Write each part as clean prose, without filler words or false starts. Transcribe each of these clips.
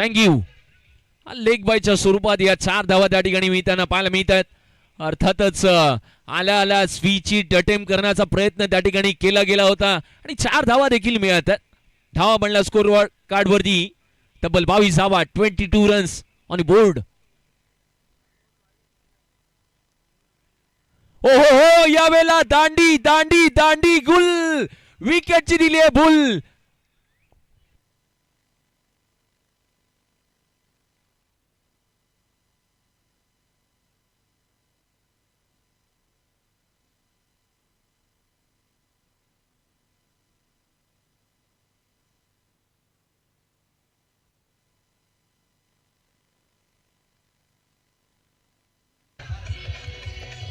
Thank you. Leg बायच्या स्वरूपात या 4 धावा त्या ठिकाणी मिळताना पाहायला मिळत आहेत. अर्थातच आल्या आल्या स्वीचिट अटेम्प्ट करण्याचा प्रयत्न त्या ठिकाणी केला गेला होता आणि 4 धावा देखील मिळत आहेत. धावा बनला स्कोर कार्ड वरती तब्बल 22 धावा, 22 रन्स ऑन बोर्ड. ओ हो, यावेळेला दांडी दांडी दांडी गुल विकेटची दिली आहे भूल.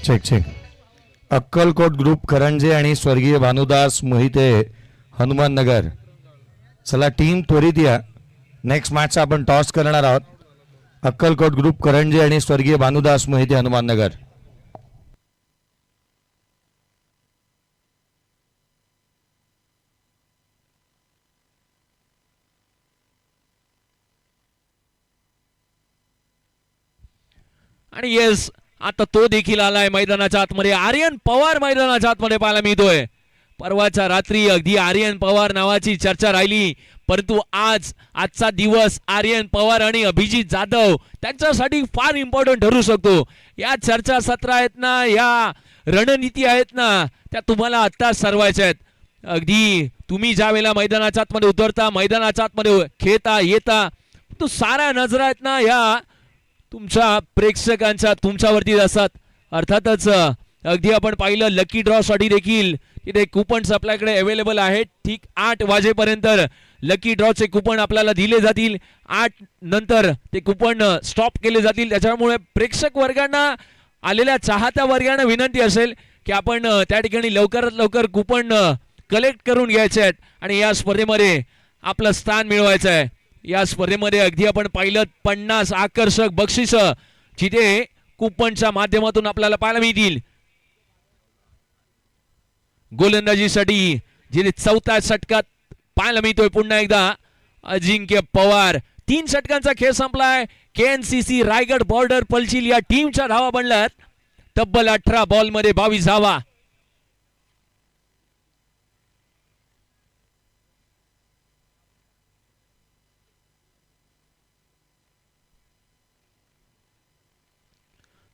Check check. Akkalkot group Karanje आणि स्वर्गीय भानुदास मोहिते हनुमान नगर. चला टीम त्वरित या. नेक्स्ट मॅच आपण टॉस करणार आहोत. अक्कलकोट ग्रुप करंजे आणि स्वर्गीय भानुदास मोहिते हनुमान नगर. आणि येस, आता तो देखील आलाय मैदानाच्या आतमध्ये. आर्यन पवार मैदानाच्या आतमध्ये पाहायला मिळतोय. परवाच्या रात्री अगदी आर्यन पवार नावाची चर्चा राहिली, परंतु आजचा दिवस आर्यन पवार आणि अभिजित जाधव त्यांच्यासाठी फार इम्पॉर्टंट ठरू शकतो. या चर्चा सत्र आहेत ना, या रणनीती आहेत ना, त्या तुम्हाला आत्ताच सरवायच्या आहेत. अगदी तुम्ही ज्या वेळेला मैदानाच्या आतमध्ये उतरता, मैदानाच्या आतमध्ये खेळता येता, तो साऱ्या नजरा आहेत ना या तुमच्या प्रेक्षकांच्या तुमच्यावरती असतात. अर्थातच अगदी आपण पाहिलं लकी ड्रॉ साठी देखील तिथे कुपन्स आपल्याकडे अवेलेबल आहेत. ठीक 8 वाजेपर्यंत लकी ड्रॉचे कुपन आपल्याला दिले जातील. 8 नंतर ते कुपन स्टॉप केले जातील. त्याच्यामुळे प्रेक्षक वर्गांना, आलेल्या चाहत्या वर्गांना विनंती असेल की आपण त्या ठिकाणी लवकरात लवकर कुपन कलेक्ट करून घ्यायचे आहेत आणि या स्पर्धेमध्ये आपलं स्थान मिळवायचं आहे. या स्पर्धेमध्ये अगदी आपण पाहिलं 50 आकर्षक बक्षीस जिथे कुपनच्या माध्यमातून आपल्याला पाहायला मिळतील. गोलंदाजीसाठी जिथे 4थ्या षटकात पाहायला मिळतोय पुन्हा एकदा अजिंक्य पवार. 3 षटकांचा खेळ संपलाय. KNCC रायगड बॉर्डर पलचिल या टीमच्या धावा बनल्यात तब्बल 18 बॉल मध्ये 22 धावा.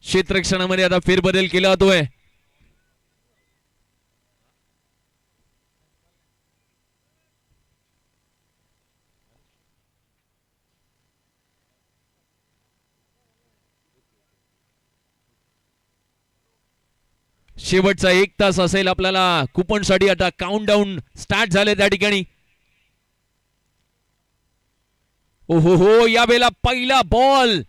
क्षेत्ररक्षणामध्ये आता फेरबदल केला जातोय. शेवटचा 1 तास असेल आपल्याला कुपन साठी. आता काउंटडाऊन स्टार्ट झाले त्या ठिकाणी. ओहो हो, या वेळेला पहिला बॉल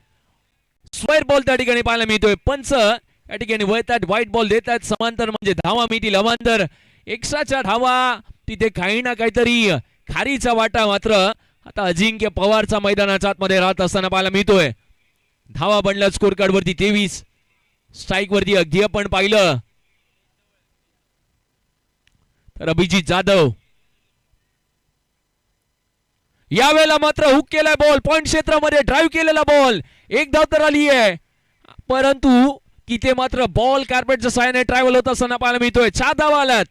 स्क्वेअर बॉल त्या ठिकाणी पाहायला मिळतोय. पंच या ठिकाणी वळतात, व्हाईट बॉल देतात. समांतर म्हणजे धावा मिळतील अवांतर. एक्स्ट्राच्या धावा तिथे काही ना काहीतरी खारीचा वाटा मात्र आता अजिंक्य पवारचा मैदानाच्या आतमध्ये राहत असताना पाहायला मिळतोय. धावा बनल्या स्कोर कार्ड वरती 23. स्ट्राईक वरती अगदी आपण पाहिलं तर अभिजित जाधव. यावेळेला मात्र हुक केलाय बॉल. पॉइंट क्षेत्रामध्ये ड्राईव्ह केलेला बॉल. 1 धाव तर आली आहे, परंतु तिथे मात्र बॉल कार्पेटच्या साहाय्याने ट्रॅव्हल होत असताना पाहायला मिळतोय. 4 धावा आल्यात.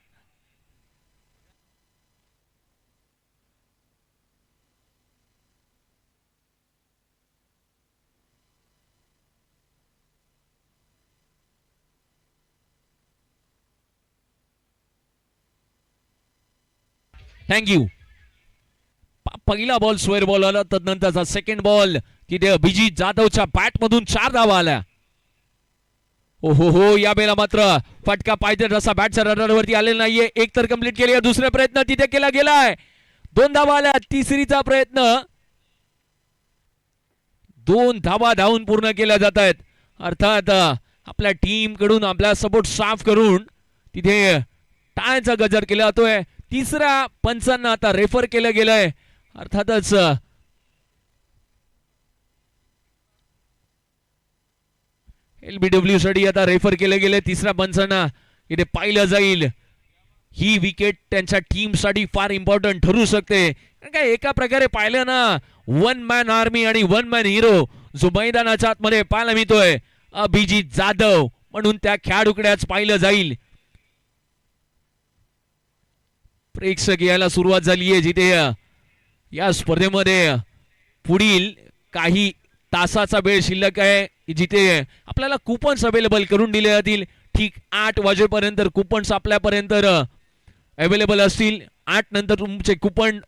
थँक्यू. पहिला बॉल स्क्वेअर बॉल आला, तदनंतरचा सेकंड बॉल तिथे अभिजित जाधवच्या बॅट मधून 4 धावा आल्या. ओहो हो, या वेळेला मात्र फटका पाहिजे तसा बॅटच्या रडारवरती आलेला नाहीये. 1 तर कंप्लीट केली. दुसरा प्रयत्न तिथे केला गेलाय. 2 धावा आल्या. तिसरीचा प्रयत्न. 2 धावा धावून पूर्ण केल्या जात आहेत. अर्थात आपल्या टीम कडून आपला सपोर्ट साफ करून तिथे टाळ्यांचा गजर केला जातोय. तिसऱ्या पंचांना आता रेफर केलं गेलंय. अर्थातच LBW साठी आता रेफर केले गेले. तिसऱ्या पंचांना इथे पाहिलं जाईल ही विकेट त्यांच्या टीमसाठी फार इम्पॉर्टंट ठरू शकते. कारण काय एका प्रकारे पाहिलं ना, वन मॅन आर्मी आणि वन मॅन हिरो जो मैदानाच्या आतमध्ये पाहायला मिळतोय अभिजित जाधव म्हणून त्या खेळाडूकडेच पाहिलं जाईल. प्रेक्षक यायला सुरुवात झाली आहे, जिथे या स्पर्धेमध्ये पुढील काही तासाचा वेळ शिल्लक आहे, जिथे आपल्याला कुपन्स अवेलेबल करून दिले जातील. ठीक 8 वाजेपर्यंत कुपन्स आपल्यापर्यंत अवेलेबल असतील. 8 नंतर तुमचे कुपन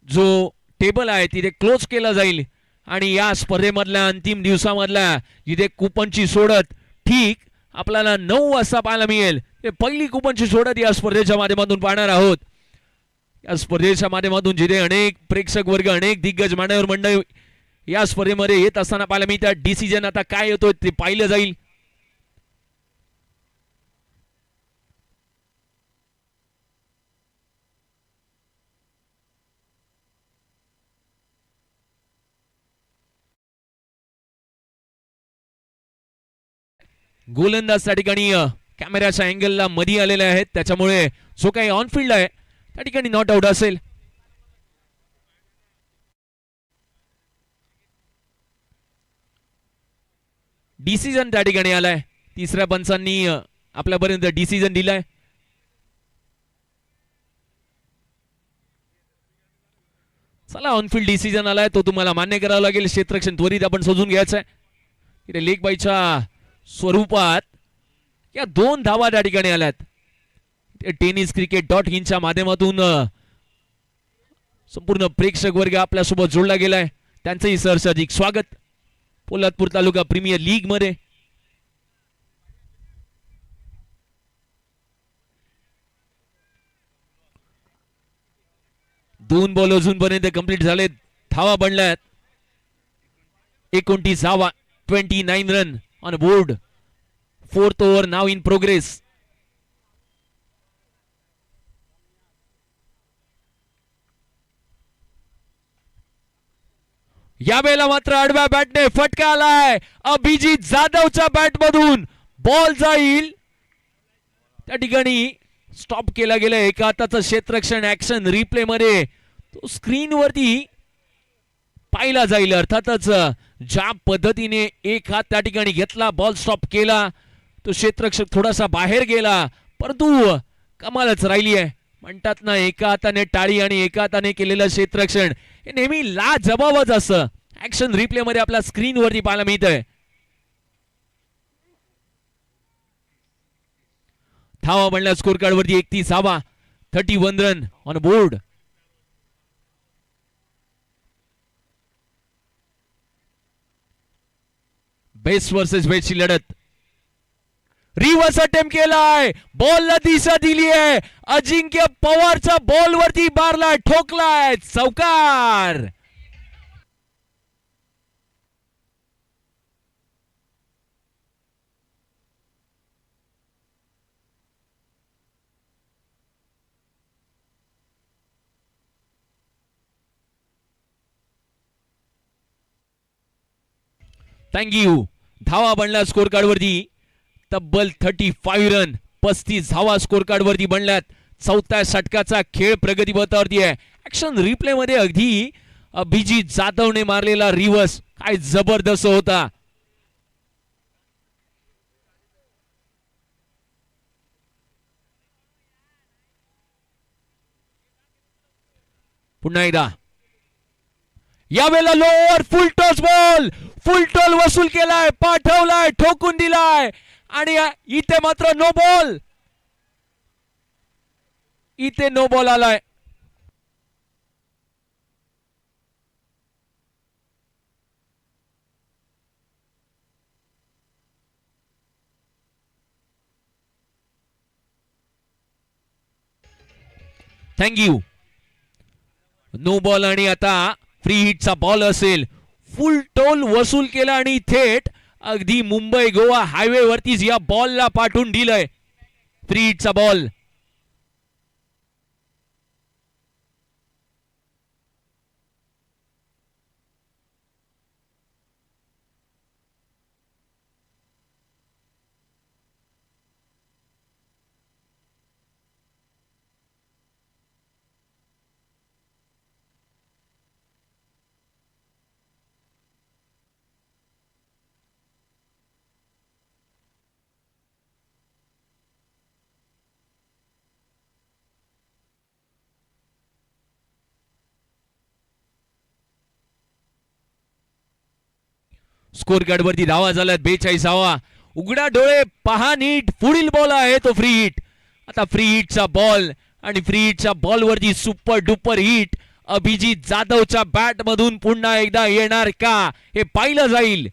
जो टेबल आहे तिथे क्लोज केला जाईल आणि या स्पर्धेमधल्या अंतिम दिवसामधल्या जिथे कुपनची सोडत ठीक आपल्याला 9 वाजता पाहायला मिळेल. पहिली कुपनची सोडत या स्पर्धेच्या माध्यमातून पाहणार आहोत. या स्पर्धेच्या माध्यमातून जिथे अनेक प्रेक्षक वर्ग, अनेक दिग्गज मान्यवर मंडळी या स्पर्धेमध्ये येत असताना पाहायला मिळतात. डिसिजन आता काय येतोय ते पाहिलं जाईल. गोलंदाज त्या ठिकाणी कॅमेऱ्याच्या अँगलला मध्ये आलेले आहेत, त्याच्यामुळे जो काही ऑनफिल्ड आहे त्या ठिकाणी नॉट आउट असेल. डिसिजन त्या ठिकाणी आलाय. तिसऱ्या पंचांनी आपल्यापर्यंत डिसिजन दिलाय. चला, ऑनफिल्ड डिसिजन आलाय, तो तुम्हाला मान्य करावा लागेल. क्षेत्ररक्षण त्वरित आपण शोधून घ्यायचंय. इथे लेग बायच्या स्वरूपात या 2 धावा त्या ठिकाणी आल्यात. टेनिस क्रिकेट .inच्या माध्यमातून संपूर्ण प्रेक्षक वर्ग आपल्यासोबत जोडला गेलाय. त्यांचंही सहर्ष अधिक स्वागत पोलादपूर तालुका प्रीमियर लीग मध्ये. दोन बॉल अजूनपर्यंत कंप्लीट झालेत. धावा बनल्यात 29 धावा, 29 run on board. 4th over now in progress. यावेळेला मात्र आडव्या बॅटने फटका आलाय. अभिजित जाधवच्या बॅट मधून बॉल जाईल. त्या ठिकाणी स्टॉप केला गेला. एका हाताचं क्षेत्ररक्षण ऍक्शन रिप्ले मध्ये तो स्क्रीन वरती पाहिला जाईल. अर्थातच ज्या पद्धतीने एक हात त्या ठिकाणी घेतला, बॉल स्टॉप केला, तो क्षेत्ररक्षक थोडासा बाहेर गेला, परंतु कमालच राहिली आहे. म्हणतात ना, एका हाताने टाळी आणि एका हाताने केलेलं क्षेत्ररक्षण हे नेहमी लाजबाबच असं ऍक्शन रिप्ले मध्ये आपल्या स्क्रीन वरती पाहायला मिळतंय. धावा बनल्या स्कोर कार्ड वरती 31 धावा, 31 run on board. Best versus बेस्टची लढत. रिव्हर्स अटेम्प्ट केलाय, बॉलला दिशा दिली आहे. अजिंक्य पवारच्या बॉल वरती मारलाय, ठोकलाय, चौकार. थँक्यू. धावा बनला स्कोर कार्ड वरती तब्बल 35 रन, 35 धावा स्कोर कार्ड वरती बनल्यात. 4थ्या षटकाचा खेळ प्रगतीपथावरती आहे. ऍक्शन रिप्ले मध्ये अगदी अभिजित जाधवने मारलेला रिव्हर्स काय जबरदस्त होता. पुन्हा एकदा यावेळेला lower full toss ball, full toss वसूल केलाय, पाठवलाय, ठोकून दिलाय आणि इथे मात्र नो बॉल. इथे नो बॉल आलाय. थँक्यू. नो बॉल आणि आता फ्री हिटचा बॉल असेल. फुल टोल वसूल केला आणि थेट अगदी मुंबई गोवा हायवे वरतीच या बॉलला पाठवून दिलंय. फ्री हिटचा बॉल. स्कोर कार्ड वरती धावा झाल्यात 42 धावा. उघडा डोळे पहा नीट, पुढील बॉल आहे तो फ्री हिट. आता फ्री हिटचा बॉल आणि फ्री हिटच्या बॉल वरती सुपर डुपर हिट अभिजित जाधवच्या बॅट मधून पुन्हा एकदा येणार का हे पाहिलं जाईल.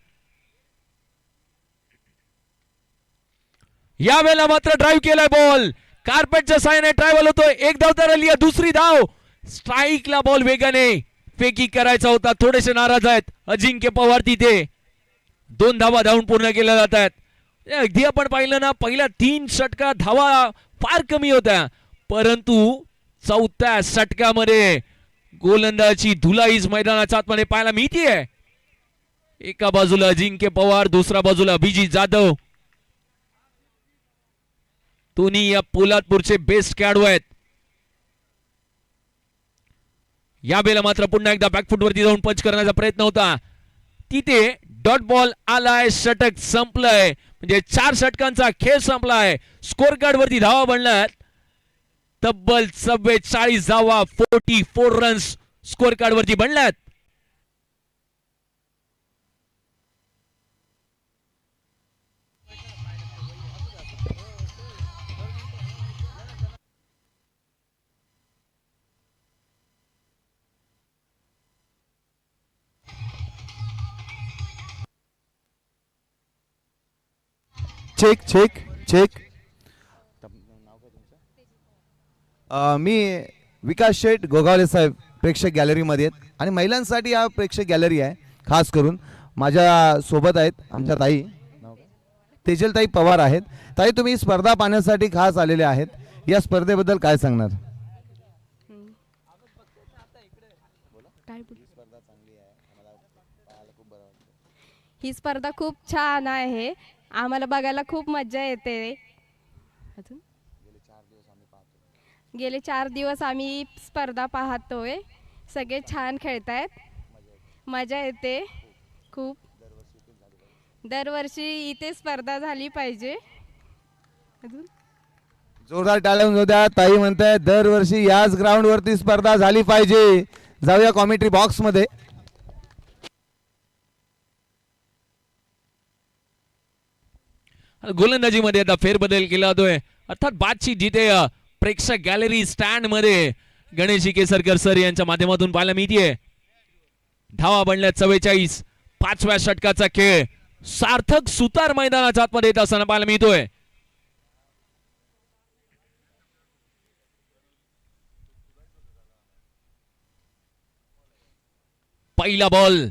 यावेळेला मात्र ड्राईव्ह केलाय बॉल, कार्पेटच्या साहाय्याने ट्रॅव्हल होतोय. एक धाव तर आली, दुसरी धाव. स्ट्राईकला बॉल वेगाने फेकी करायचा होता. थोडेसे नाराज आहेत अजिंक्य पवार तिथे. 2 धावा धावून पूर्ण केल्या जात आहेत. अगदी आपण पाहिलं ना, पहिल्या 3 षटकात धावा फार कमी होत्या, परंतु 4थ्या षटकामध्ये गोलंदाजी धुलाईच मैदानाच्या आतमध्ये पाहायला मिळतीये. एका बाजूला अजिंक्य पवार, दुसऱ्या बाजूला अभिजित जाधव. दोन्ही या पोलादपूरचे बेस्ट खेळाडू आहेत. या वेळेला मात्र पुन्हा एकदा बॅकफुट वरती जाऊन पंच करण्याचा प्रयत्न होता. तिथे डॉट बॉल आलाय. षटक संपलंय, म्हणजे 4 षटकांचा खेळ संपलाय. स्कोर कार्ड वरती धावा बनल्यात तब्बल 44 धावा, 44 रन्स स्कोर कार्ड वरती बनल्यात. Check check check. मी विकास शेठ गोगावले साहेब प्रेक्षक गॅलरीमध्ये आहेत आणि महिलांसाठी हा प्रेक्षक गॅलरी आहे. खास करून माझ्या सोबत आहेत आमच्या ताई तेजलताई पवार आहेत. ताई, तुम्ही स्पर्धा पाहण्यासाठी खास आलेले आहेत. या स्पर्धेबद्दल काय सांगणार? ही स्पर्धा खूप छान आहे, आम्हाला बघायला खूप मजा येते. अजून गेले 4 दिवस आम्ही स्पर्धा पाहतोय. सगळे छान खेळतायत, मजा येते खूप. दरवर्षी इथे स्पर्धा झाली पाहिजे. अजून जोरदार टाळ्या होऊ द्या. ताई म्हणताय दरवर्षी याच ग्राउंड वरती स्पर्धा झाली पाहिजे. जाऊया कॉमेंट्री बॉक्स मध्ये. गोलंदाजीमध्ये आता फेरबदल केला जातोय. अर्थात बातचीत जिथे प्रेक्षक गॅलरी स्टँड मध्ये गणेश केसरकर सर यांच्या माध्यमातून पाहायला मिळतीये. धावा बनल्या 44. 5व्या षटकाचा खेळ सार्थक सुतार मैदानाच्या आतमध्ये येत असताना पाहायला मिळतोय. पहिला बॉल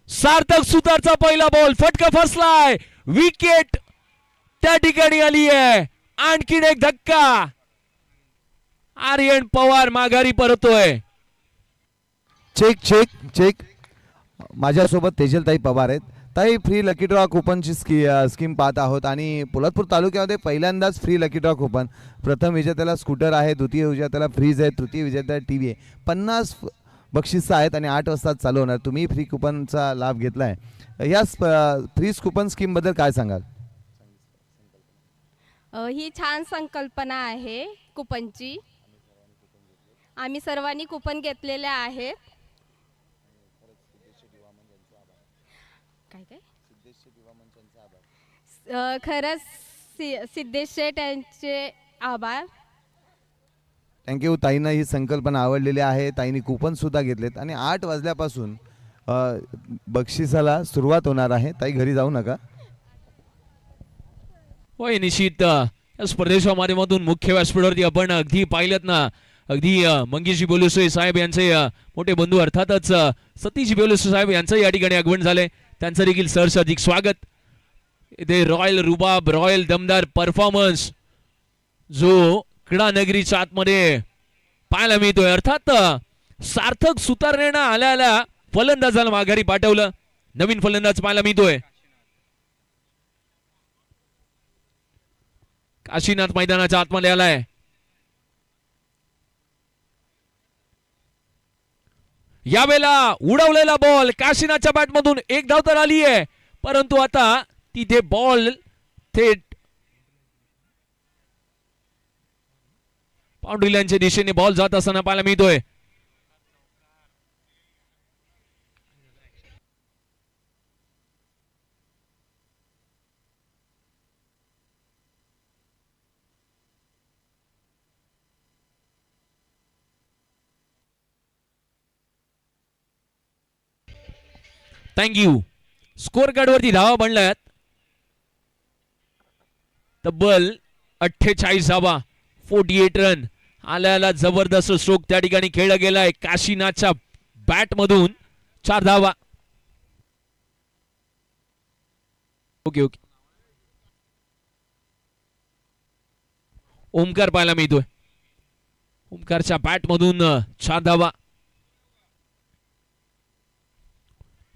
सार्थक सुतारचा पहिला बॉल फटका फसलाय. विकेट त्या ठिकाणी आली आहे. आणखीन एक धक्का. आर्यन पवार माघारी परतोय. Check check check. माझ्यासोबत तेजलताई पवार आहेत. ताई, फ्री लकी ड्रॉ कुपनची स्कीम पाहत आहोत आणि पोलादपूर तालुक्यामध्ये पहिल्यांदाच फ्री लकी ड्रॉ कुपन. प्रथम विजेत्याला स्कूटर आहे, द्वितीय विजेत्याला फ्रीज आहे, तृतीय विजेत्याला टी व्ही आहे. 50 बक्षिसं आहेत आणि 8 वाजता चालू होणार. तुम्ही फ्री कुपनचा लाभ घेतलाय. या फ्री कुपन स्कीमबद्दल काय सांगाल? ही छान संकल्पना आहे कुपनची. आम्ही सर्वांनी कुपन घेतलेले आहेत. काय काय खरंच सिद्धेश शेठ यांचे आभार. थँक्यू. ताईंना ही संकल्पना आवडलेली आहे. ताईंनी कुपन सुद्धा घेतलेत आणि 8 वाजल्यापासून बक्षिसाला सुरुवात होणार आहे. ताई, घरी जाऊ नका. होय, निश्चित या स्पर्धेच्या माध्यमातून मुख्य व्यासपीठावरती आपण अगदी पाहिलं ना, अगदी मंगेशजी बोलुसे साहेब यांचे मोठे बंधू अर्थातच सतीशजी बोलुसे साहेब यांचं या ठिकाणी आगमन झालंय. त्यांचं देखील सहर्ष अधिक स्वागत. इथे रॉयल रुबाब, रॉयल दमदार परफॉर्मन्स जो क्रीडा नगरीच्या आतमध्ये पाहायला मिळतोय. अर्थात सार्थक सुतारने आल्या आल्या फलंदाजाला माघारी पाठवलं. नवीन फलंदाज पाहायला मिळतोय. काशीनाथ मैदानाच्या आतमध्ये आलाय. यावेळेला उडवलेला बॉल काशीनाथच्या बॅटमधून एक धाव तर आली आहे, परंतु आता तिथे बॉल थेट बाउंड्री लाईनच्या दिशेने बॉल जात असताना पाहायला मिळतोय. थँक्यू. स्कोर कार्ड वरती धावा बनल्यात तब्बल 48 धावा, 48 रन. आल्याला जबरदस्त स्ट्रोक त्या ठिकाणी खेळला गेलाय काशीनाथच्या बॅट मधून. 4 धावा. Okay okay. ओमकार पाहायला मिळतोय. ओमकारच्या बॅट मधून 4 धावा.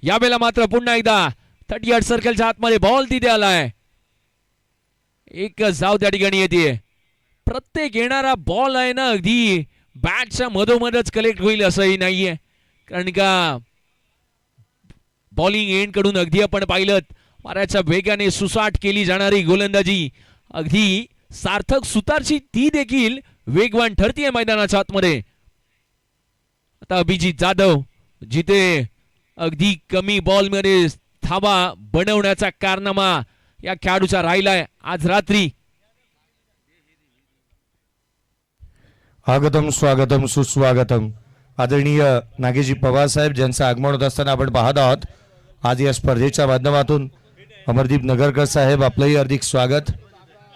यावेळेला मात्र पुन्हा एकदा 38 सर्कलच्या आतमध्ये बॉल तिथे आलाय. एक धाव त्या ठिकाणी येते. प्रत्येक येणारा बॉल आहे ना अगदी बॅटच्या मधोमधच कलेक्ट होईल असंही नाहीये, कारण का बॉलिंग एंड कडून अगदी आपण पाहिलं वाऱ्याच्या वेगाने सुसाट केली जाणारी गोलंदाजी अगदी सार्थक सुतारची ती देखील वेगवान ठरतीये मैदानाच्या आतमध्ये. आता अभिजित जाधव जिथे अगदी कमी बॉल मध्ये धावा बनवण्याचा कारनामा या खेळाडूचा राहिलाय आज रात्री. स्वागतम स्वागतम सुस्वागतम. आदरणीय नागेशजी पवार साहेब ज्यांचं आगमन होत असताना आपण पाहत आहोत आज या स्पर्धेच्या माध्यमातून. अमरदीप नगरकर साहेब आपलंही हार्दिक स्वागत.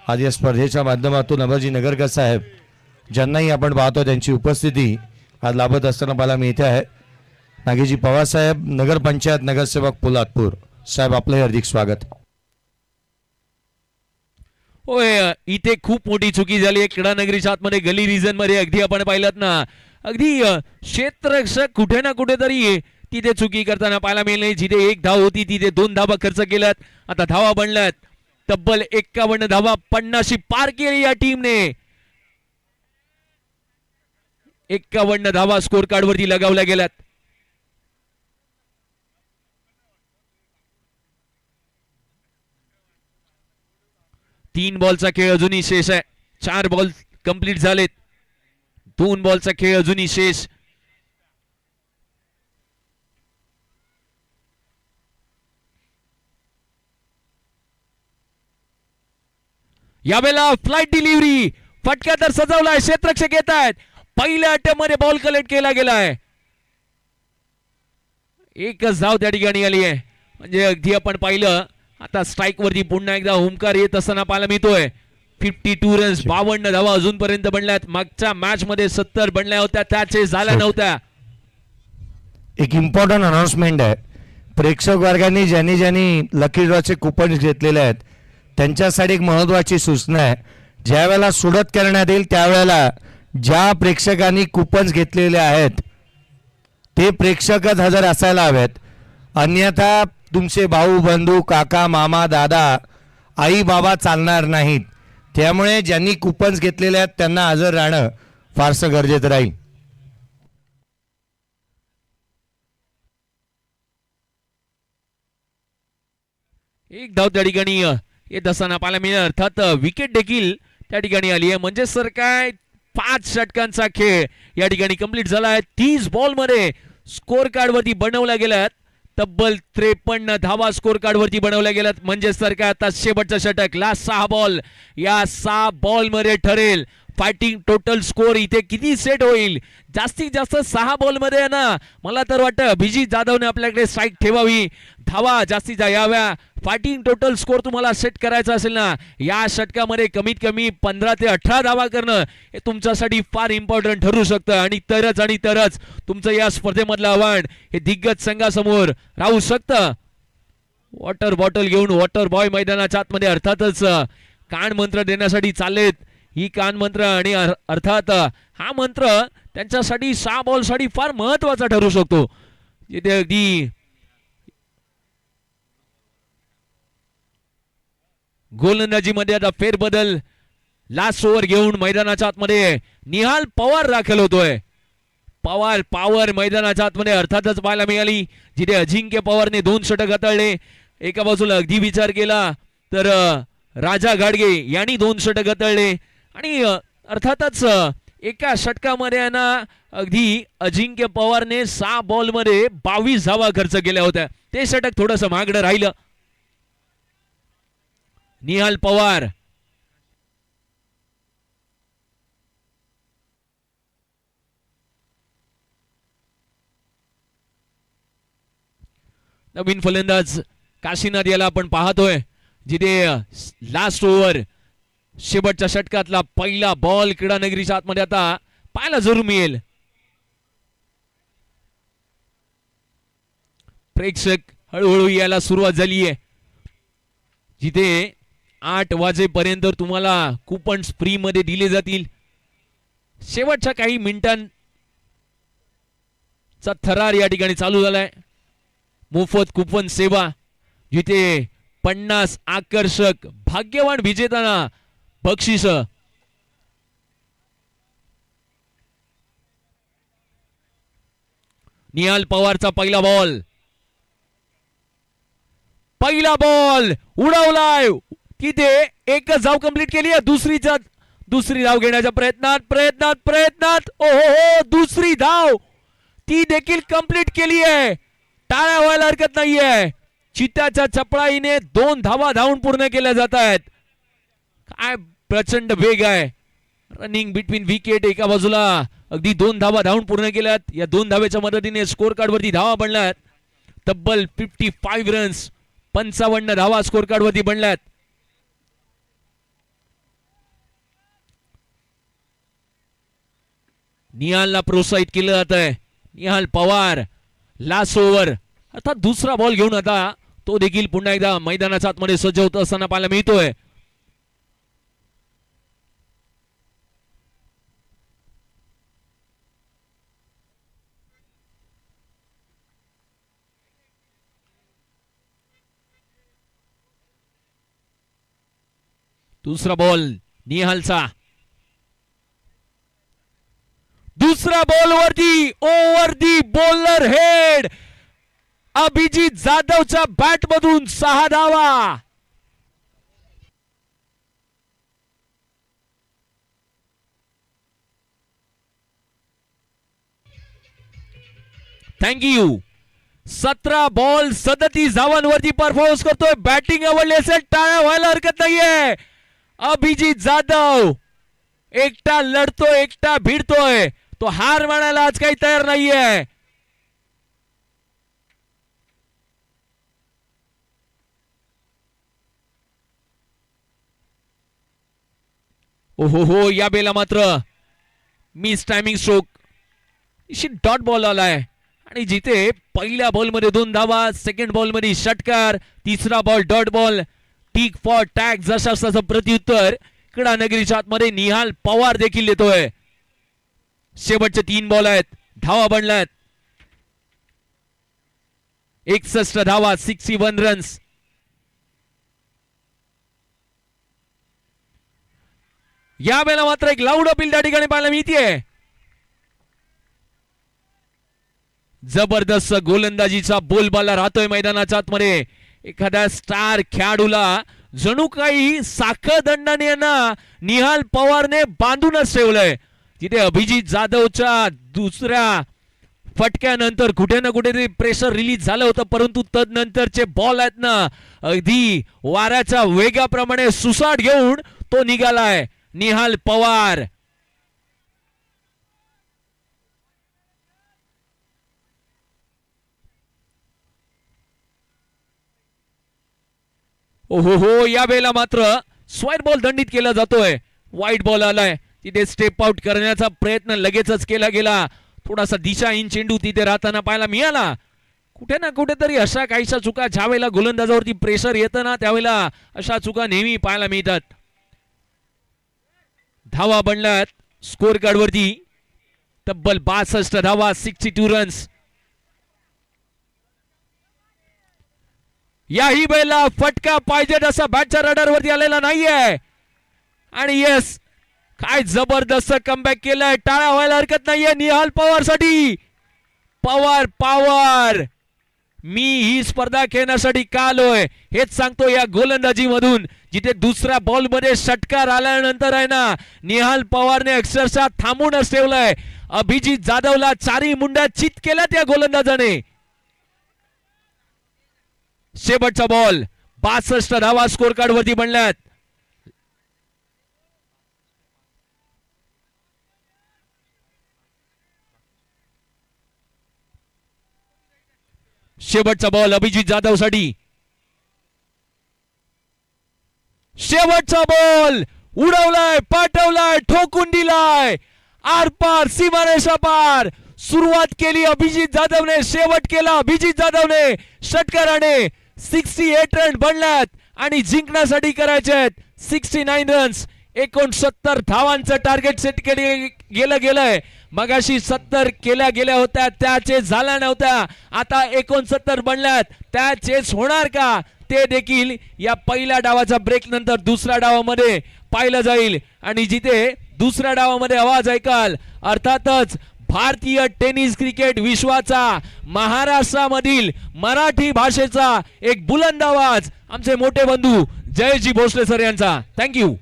आज या स्पर्धेच्या माध्यमातून अमरजी नगरकर साहेब ज्यांनाही आपण पाहतो त्यांची उपस्थिती आज लाभत असताना मला मिळते आहे. नागेशजी पवार साहेब नगरपंचायत नगरसेवक पोलादपूर साहेब आपलंही हार्दिक स्वागत. होय, इथे खूप मोठी चुकी झाली. क्रीडा नगरीच्या आतमध्ये गली रिजन मध्ये अगदी आपण पाहिलं ना अगदी क्षेत्ररक्षक कुठे ना कुठेतरी तिथे चुकी करताना पाहायला मिळेल. जिथे 1 धाव होती तिथे 2 धावा खर्च केल्यात. आता धावा बनल्यात तब्बल 51 धावा. 50 पार केली या टीमने. 51 धावा स्कोर कार्ड वरती लगावल्या गेल्यात. तीन बॉलचा खेळ अजूनही शेष आहे. 4 बॉल कंप्लीट झालेत. 2 बॉलचा खेळ अजूनही शेष. यावेळेला फ्लाइट डिलिव्हरी फटका तर सजवलाय. क्षेत्ररक्षक येत आहेत. पहिल्या अटेम्प्ट मध्ये बॉल कलेक्ट केला गेलाय. एकच धाव त्या ठिकाणी आली आहे. म्हणजे अगदी आपण पाहिलं आता स्ट्राईक वरती पुन्हा एकदा ओमकार येत असताना पाहायला मिळतोय. 52 रन्स, 52 धावा अजूनपर्यंत बनल्यात. मागच्या मॅच मध्ये 70 बनल्या होत्या, त्याचे झाल्या नव्हत्या. एक इम्पॉर्टंट अनाउन्समेंट आहे. प्रेक्षक वर्गाने ज्यांनी ज्यांनी लकी ड्रॉचे कुपन घेतलेले आहेत त्यांच्यासाठी एक महत्वाची सूचना आहे. ज्या वेळेला सोडत करण्यात येईल त्यावेळेला ज्या प्रेक्षकांनी कुपन्स घेतलेले आहेत ते प्रेक्षकच हजर असायला हवेत. अन्यथा तुमचे भाऊ बंधू काका मामा दादा आई बाबा चालणार नाहीत. त्यामुळे ज्यांनी कुपन्स घेतलेले आहेत त्यांना हजर राहणं फारसं गरजेचं राहील. एक धाव त्या ठिकाणी येत असताना पाहायला मिळेल. अर्थात विकेट देखील त्या ठिकाणी आली आहे. म्हणजे सर काय 5 षटकांचा खेळ या ठिकाणी कंप्लीट झाला आहे. 30 बॉल मध्ये स्कोर कार्ड वरती बनवल्या गेल्यात तब्बल 53 धावा स्कोर कार्ड वरती बनवल्या गेल्यात. म्हणजे सर काय आता शेवटचा षटक लास्ट 6 बॉल. या 6 बॉल मध्ये ठरेल फायटिंग टोटल स्कोर इथे किती सेट होईल. जास्तीत जास्त 6 बॉल मध्ये ना मला तर वाटतं अभिजित जाधवने आपल्याकडे स्ट्राईक ठेवावी. धावा जास्तीत याव्या. फायटिंग टोटल स्कोर तुम्हाला सेट करायचा असेल ना या षटकामध्ये कमीत कमी 15 ते 18 धावा करणं हे तुमच्यासाठी फार इम्पॉर्टंट ठरू शकतं. आणि तरच तुमचं या स्पर्धेमधलं आव्हान हे दिग्गज संघासमोर राहू शकतं. वॉटर बॉटल घेऊन वॉटर बॉय मैदानाच्या आतमध्ये अर्थातच कान मंत्र देण्यासाठी चाललेत. ही कान मंत्र आणि अर्थात हा मंत्र त्यांच्यासाठी 6 बॉल साठी फार महत्वाचा ठरू शकतो. जिथे अगदी गोलंदाजीमध्ये आता फेरबदल लास्ट ओव्हर घेऊन मैदानाच्या आतमध्ये निहाल पवार दाखल होतोय. पवार मैदानाच्या आतमध्ये अर्थातच पाहायला मिळाली. जिथे अजिंक्य पवारने 2 षटक हाताळले. एका बाजूला अगदी विचार केला तर राजा घाडगे यांनी 2 षटक हाताळले. आणि अर्थातच एका षटकामध्ये ना अगदी अजिंक्य पवारने 6 बॉल मध्ये 22 धावा खर्च केल्या होत्या. ते षटक थोडंसं महागडं राहिलं. निहाल पवार नवीन फलंदाज काशीनाथ याला आपण पाहतोय, जिथे लास्ट ओव्हर शेवटच्या षटकातला पहिला बॉल क्रीडा नगरीच्या आतमध्ये आता पाहायला जरूर मिळेल. प्रेक्षक हळूहळू यायला सुरुवात झाली आहे, जिथे 8 वाजेपर्यंत तुम्हाला कुपन फ्री मध्ये दिले जातील. शेवटच्या काही मिनिटांचा थरार या ठिकाणी चालू झालाय. मोफत कुपन सेवा, जिथे 50 आकर्षक भाग्यवान विजेत्यांना बक्षीस. निहाल पवारचा पहिला बॉल उडवलाय, तिथे एकच धाव कंप्लीट केली आहे. दुसरी धाव घेण्याच्या प्रयत्नात ओहो, दुसरी धाव ती देखील कंप्लीट केली आहे. टाळ्या व्हायला हरकत नाहीये. चित्त्याच्या चपळाईने 2 धावा धावून पूर्ण केल्या जात आहेत. काय प्रचंड वेग आहे. रनिंग बिटवीन विकेट, एका बाजूला अगदी 2 धावा धावून पूर्ण केल्यात. या 2 धावेच्या मदतीने स्कोर कार्ड वरती धावा बनल्यात. तब्बल 55 रन्स, 55 धावा स्कोर कार्ड वरती बनल्यात. निहालला प्रोत्साहित केलं जात आहे. निहाल पवार लास्ट ओव्हर अर्थात दुसरा बॉल घेऊन आता तो देखील पुन्हा एकदा मैदानाच्या आतमध्ये सज्ज होत असताना पाहायला मिळतोय. दुसरा बॉल निहालचा, दुसरा बॉल वरती over the bowler head, Abhijit जाधवच्या बॅट मधून 6 धावा. थँक्यू. 17 बॉल 37 धावांवरती परफॉर्मन्स करतोय. बॅटिंग आवडली असेल टाळ्या व्हायला हरकत नाहीये. अभिजित जाधव एकटा लढतोय, एकटा भिडतोय. तो हार मानायला आज काही तयार नाहीये. ओहो, या बेला मात्र miss timing stroke, dot ball आलाय. आणि जिथे पहिल्या बॉल मध्ये 2 धावा, सेकंड बॉल मध्ये षटकार, तिसरा ball dot ball, tit for tat जशाचं प्रत्युत्तर क्रीडा नगरीच्या आतमध्ये निहाल पवार देखील देतोय. शेवटचे 3 बॉल आहेत, धावा बनल्यात 61 धावा, 61 रन्स. या वेळेला मात्र एक लाऊड अपील त्या ठिकाणी पाहायला मिळतीये. जबरदस्त गोलंदाजीचा बोलबाला राहतोय मैदानाच्या आतमध्ये. एखाद्या स्टार खेळाडूला जणू काही साखळदंडाने यांना निहाल पवारने बांधूनच ठेवलंय. तिथे अभिजित जाधवच्या दुसऱ्या फटक्यानंतर कुठे ना कुठेतरी प्रेशर रिलीज झालं होतं, परंतु तदनंतरचे बॉल आहेत ना अगदी वाऱ्याच्या वेगाप्रमाणे सुसाट घेऊन तो निघालाय निहाल पवार. ओहो, या वेळेला मात्र स्वाईट बॉल दंडित केला जातोय. वाईट बॉल आलाय, तिथे स्टेप आउट करण्याचा प्रयत्न लगेचच केला गेला. थोडासा दिशाहीन चेंडू तिथे राहताना पाहायला मिळाला. कुठे ना कुठेतरी अशा काहीशा चुका ज्या वेळेला गोलंदाजावरती प्रेशर येतं ना त्यावेळेला अशा चुका नेहमी पाहायला मिळतात. धावा बनल्यात स्कोर कार्ड वरती तब्बल 62 धावा, 62 रन्स. याही वेळेला फटका पाहिजे तसा बॅटच्या रडारवरती आलेला नाहीये. आणि येस, काय जबरदस्त कमबॅक केलाय. टाळ्या व्हायला हरकत नाहीये निहाल पवार साठी. पवार पॉवर, मी ही स्पर्धा खेळण्यासाठी का आलोय हेच सांगतो या गोलंदाजी मधून. जिथे दुसऱ्या बॉल मध्ये षटकार आल्यानंतर आहे ना निहाल पवारने अक्षरशः थांबूनच ठेवलंय. अभिजित जाधवला 4 मुंड्या चित केल्यात या गोलंदाजाने. शेवटचा बॉल, 62 धावा स्कोर कार्ड वरती बनल्यात. शेवटचा बॉल अभिजित जाधव साठी. शेवटचा बॉल उडवलाय, पाठवलाय, ठोकून दिलाय आरपार, सीमारेषा पार. सुरुवात केली अभिजित जाधवने, शेवट केला अभिजित जाधवने. षटकाराने 68 रन बनल्यात आणि जिंकण्यासाठी करायचे आहेत 69 रन्स. 69 धावांचं टार्गेट सेट गेलंय. मगाशी 70 केल्या गेल्या होत्या, त्या चेस झाल्या नव्हत्या. आता 69 बनल्यात, त्या चेस होणार का ते देखील या पहिल्या डावाचा ब्रेक नंतर दुसऱ्या डावामध्ये पाहिलं जाईल. आणि जिथे दुसऱ्या डावामध्ये आवाज ऐकाल, अर्थातच भारतीय टेनिस क्रिकेट विश्वाचा, महाराष्ट्रामधील मराठी भाषेचा एक बुलंद आवाज आमचे मोठे बंधू जयजी भोसले सर यांचा. थँक्यू.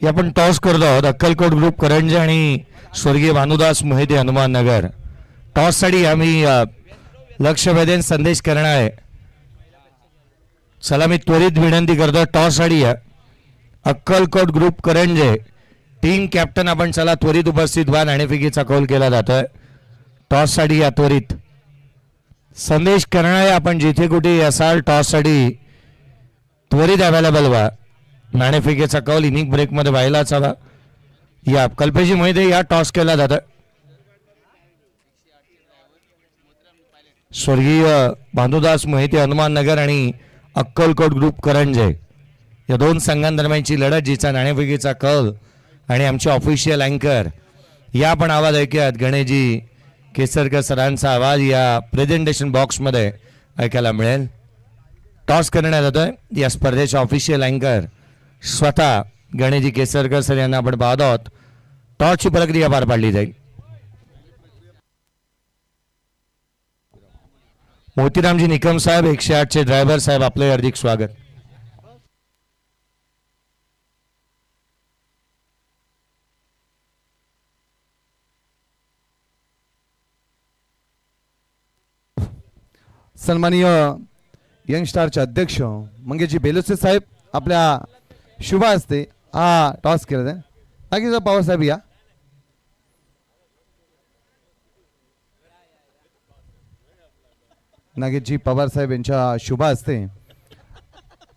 आपण टॉस करतो आहोत. अक्कलकोट ग्रुप करंजे आणि स्वर्गीय भानुदास मोहिते हनुमान नगर. टॉस साठी आम्ही लक्ष वेधेन संदेश करणार आहे. चला मी त्वरित विनंती करतो, टॉस साठी Akkalkot group Karanje team captain आपण चला त्वरित उपस्थित व्हा. नाणेफेकीचा कौल केला जातोय. टॉस साठी या त्वरित संदेश करणारे आपण जिथे कुठे असाल टॉस साठी त्वरित अवेलेबल व्हा. नाणेफेकीचा कौल इनिंग ब्रेक मध्ये व्हायलाच हवा. या कल्पेशी मोहिते या टॉस केला जातं. स्वर्गीय भानुदास मोहिते हनुमान नगर आणि अक्कलकोट ग्रुप करंजे या दोन संघांदरम्यानची लढत, जिचा नाणेफेकीचा कौल आणि आमचे ऑफिशियल अँकर या पण आवाज ऐकूयात. गणेशजी केसरकर सरांचा आवाज या प्रेझेंटेशन बॉक्समध्ये ऐकायला मिळेल. टॉस करण्यात येतोय. या स्पर्धेचे ऑफिशियल अँकर स्वतः गणेशजी केसरकर सर यांना आपण पाहत आहोत. टॉसची प्रक्रिया पार पाडली जाईल. मोतीरामजी निकम साहेब 108 चे ड्रायव्हर साहेब, आपले हार्दिक स्वागत. सन्माननीय यंग स्टारचे अध्यक्ष मंगेशजी बेलोसे साहेब, आपल्या शुभ हस्ते हा टॉस केला जाईल. बाकीचा पवार साहेब या. नागेशजी पवार साहेब यांच्या शुभ हस्ते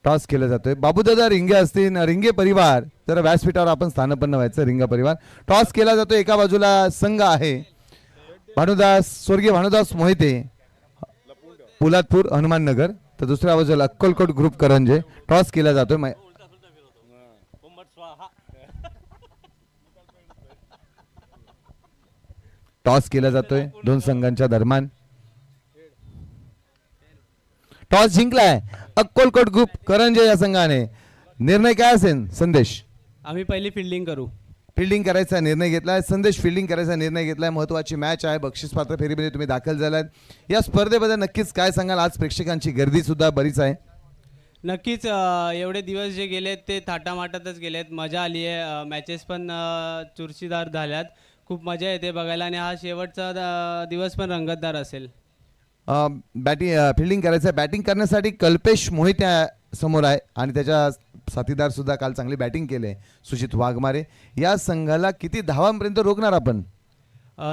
टॉस केला जातोय. बाबूदादा रिंगे असतील, रिंगे परिवार जरा व्यासपीठावर आपण स्थानपन्न व्हायचं. रिंगा परिवार टॉस केला जातो. एका बाजूला संघ आहे स्वर्गीय भानुदास मोहिते पोलादपूर हनुमान नगर, तर दुसऱ्या बाजूला अक्कलकोट ग्रुप करंजे. टॉस केला जातोय. टॉस केला जातोय दोन संघांच्या दरम्यान. टॉस जिंकलाय अक्कलकोट ग्रुप करंजे या संघाने. निर्णय काय असेल संदेश? आम्ही पहिली फिल्डिंग करू. फिल्डिंग करायचा निर्णय घेतलाय संदेश. फिल्डिंग करायचा निर्णय घेतलाय. महत्वाची मॅच आहे. बक्षीसपात्र फेरीमध्ये तुम्ही दाखल झालात. या स्पर्धेबद्दल नक्कीच काय सांगाल? आज प्रेक्षकांची गर्दी सुद्धा बरीच आहे. नक्कीच एवढे दिवस जे गेलेत ते थाटामाटातच गेलेत. मजा आली आहे. मॅचेस पण चुरशीदार झाल्यात. खूप मजा येते बघायला आणि हा शेवटचा दिवस पण रंगतदार असेल. फिल्डिंग करायचं. बॅटिंग करण्यासाठी कल्पेश मोहिते समोर आहे आणि त्याच्या साथीदार सुद्धा काल चांगली बॅटिंग केले, सुजित वाघमारे. या संघाला किती धावांपर्यंत रोखणार आपण?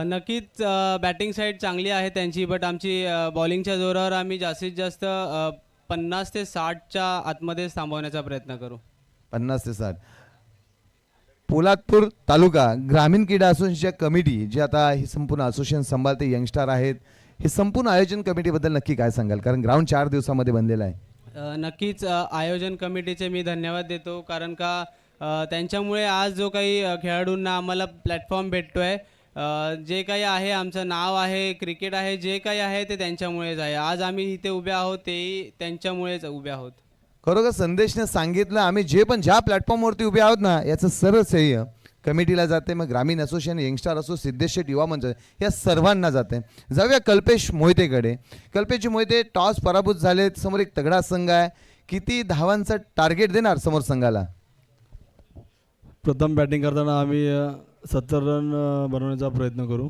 नक्कीच बॅटिंग साईड चांगली आहे त्यांची, बट आमची बॉलिंगच्या जोरावर आम्ही जास्तीत जास्त 50 ते 60च्या आतमध्ये थांबवण्याचा प्रयत्न करू. 50 ते 60. पोलादपूर तालुका ग्रामीण क्रीडा असोसिएशनच्या कमिटी जी आता ही संपूर्ण असोसिएशन सांभाळते, यंगस्टार आहेत, हे संपूर्ण आयोजन कमिटीबद्दल नक्की काय सांगाल? कारण ग्राउंड 4 दिवसामध्ये बनलेला आहे. नक्कीच आयोजन कमिटीचे मी धन्यवाद देतो, कारण का त्यांच्यामुळे आज जो काही खेळाडूंना आम्हाला प्लॅटफॉर्म भेटतो आहे, जे काही आहे आमचं नाव आहे, क्रिकेट आहे, जे काही आहे ते त्यांच्यामुळेच आहे. आज आम्ही इथे उभे आहोत तेही त्यांच्यामुळेच उभे आहोत. खरोखर संदेशने सांगितलं, आम्ही ज्या प्लॅटफॉर्मवरती उभे आहोत ना, याचं सर्व श्रेय कमिटीला जाते. मग ग्रामीण असोसिएशन, यंगस्टार असो, सिद्धेश शेठ युवा मंच, या सर्वांना जाते. जाऊया कल्पेश मोहितेकडे. कल्पेश मोहिते टॉस पराभूत झाले. समोर एक तगडा संघ आहे. किती धावांचं टार्गेट देणार समोर संघाला? प्रथम बॅटिंग करताना आम्ही 70 रन बनवण्याचा प्रयत्न करू.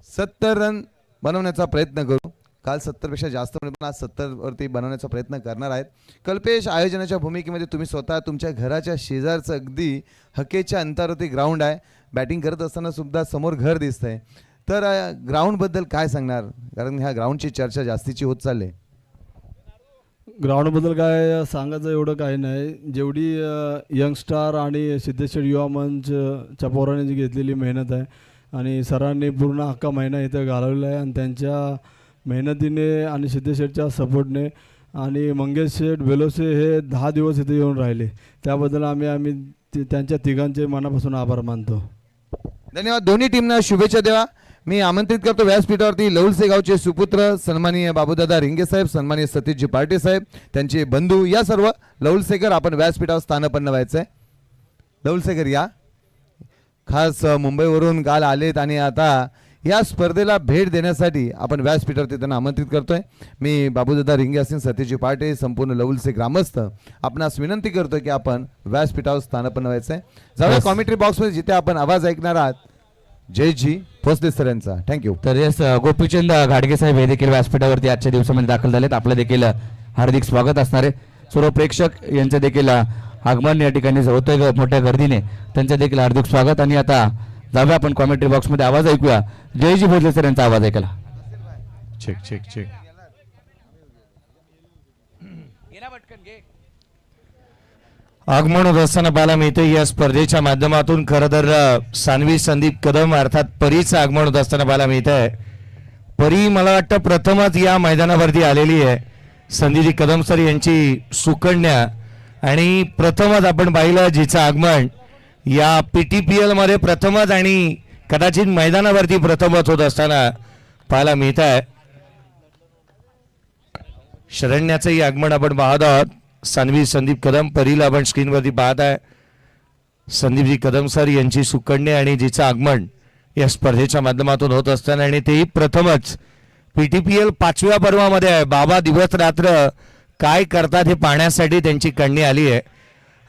70 रन बनवण्याचा प्रयत्न करू. काल 70पेक्षा जास्त पण आज 70 वरती बनवण्याचा प्रयत्न करणार आहेत. कल्पेश, आयोजनाच्या भूमिकेमध्ये तुम्ही स्वतः तुमच्या घराच्या शेजारचं अगदी हकेच्या अंतरावरती ग्राउंड आहे. बॅटिंग करत असताना सुद्धा समोर घर दिसतंय. तर ग्राउंडबद्दल काय सांगणार, कारण ह्या ग्राउंडची चर्चा जास्तीची होत चालली आहे. ग्राउंडबद्दल काय सांगायचं एवढं काही नाही. जेवढी यंगस्टार आणि सिद्धेश्वर युवा मंचच्या पोरांनी जी घेतलेली मेहनत आहे आणि सरांनी पूर्ण अख्खा महिना इथं घालवलेला आहे आणि त्यांच्या मेहनतीने आणि सिद्धेश्वरच्या सपोर्टने आणि मंगेश शेठ बेलोसे हे 10 दिवस इथे येऊन राहिले, त्याबद्दल आम्ही त्यांच्या तिघांचे मनापासून आभार मानतो. धन्यवाद. दोन्ही टीमना शुभेच्छा द्या. मी आमंत्रित करतो व्यासपीठावरती लौलसे गावचे सुपुत्र सन्माननीय बाबूदादा रिंगे साहेब, सन्माननीय सतीशजी पार्टे साहेब, त्यांचे बंधू या सर्व लौलसेकर आपण व्यासपीठावर स्थानपन्न व्हायचं आहे. लौलसेकर या, खास मुंबईवरून काल आलेत आणि आता या स्पर्धेला भेट देण्यासाठी आपण व्यासपीठावरती त्यांना आमंत्रित करतोय. मी बाबूदादा रिंगे असतील, सतीशजी पार्टे, संपूर्ण लौलसे ग्रामस्थ आपणास विनंती करतोय की आपण व्यासपीठावर स्थानपन्न व्हायचं आहे. जाऊया कॉमेंट्री बॉक्समध्ये जिथे आपण आवाज ऐकणार आहात जयजी भोसले सर यांचा. थँक्यू. तर येस, गोपीचंद घाडगे साहेब हे देखील व्यासपीठावरती आजच्या दिवसामध्ये दाखल झालेत. आपलं देखील हार्दिक स्वागत असणार आहे. सर्व प्रेक्षक यांचं देखील आगमन या ठिकाणी होतंय मोठ्या गर्दीने, त्यांचं देखील हार्दिक स्वागत. आणि आता जाऊया आपण कॉमेंट्री बॉक्समध्ये आवाज ऐकूया जयजी भोसले सर यांचा आवाज ऐकायला. Check check check. आगमन होत असताना पाहायला मिळते या स्पर्धेच्या माध्यमातून. खरं तर सानवी संदीप कदम अर्थात परीचं आगमन होत असताना पाहायला मिळत आहे. परी मला वाटतं प्रथमच या मैदानावरती आलेली आहे. संदीप कदम सर यांची सुकन्या, आणि प्रथमच आपण पाहिलं जिचं आगमन या PTPL मध्ये प्रथमच आणि कदाचित मैदानावरती प्रथमच होत असताना पाहायला मिळत आहे. शरण्याचंही आगमन आपण पाहत आहोत. सानवी संदीप कदम, परीला आपण स्क्रीनवरती पाहत आहे. संदीपजी कदम सर यांची सुकन्या आणि जिचं आगमन या स्पर्धेच्या माध्यमातून होत असताना, आणि तेही प्रथमच PTPL 5व्या पर्वामध्ये आहे. बाबा दिवस रात्र काय करतात हे पाहण्यासाठी त्यांची कन्या आली आहे.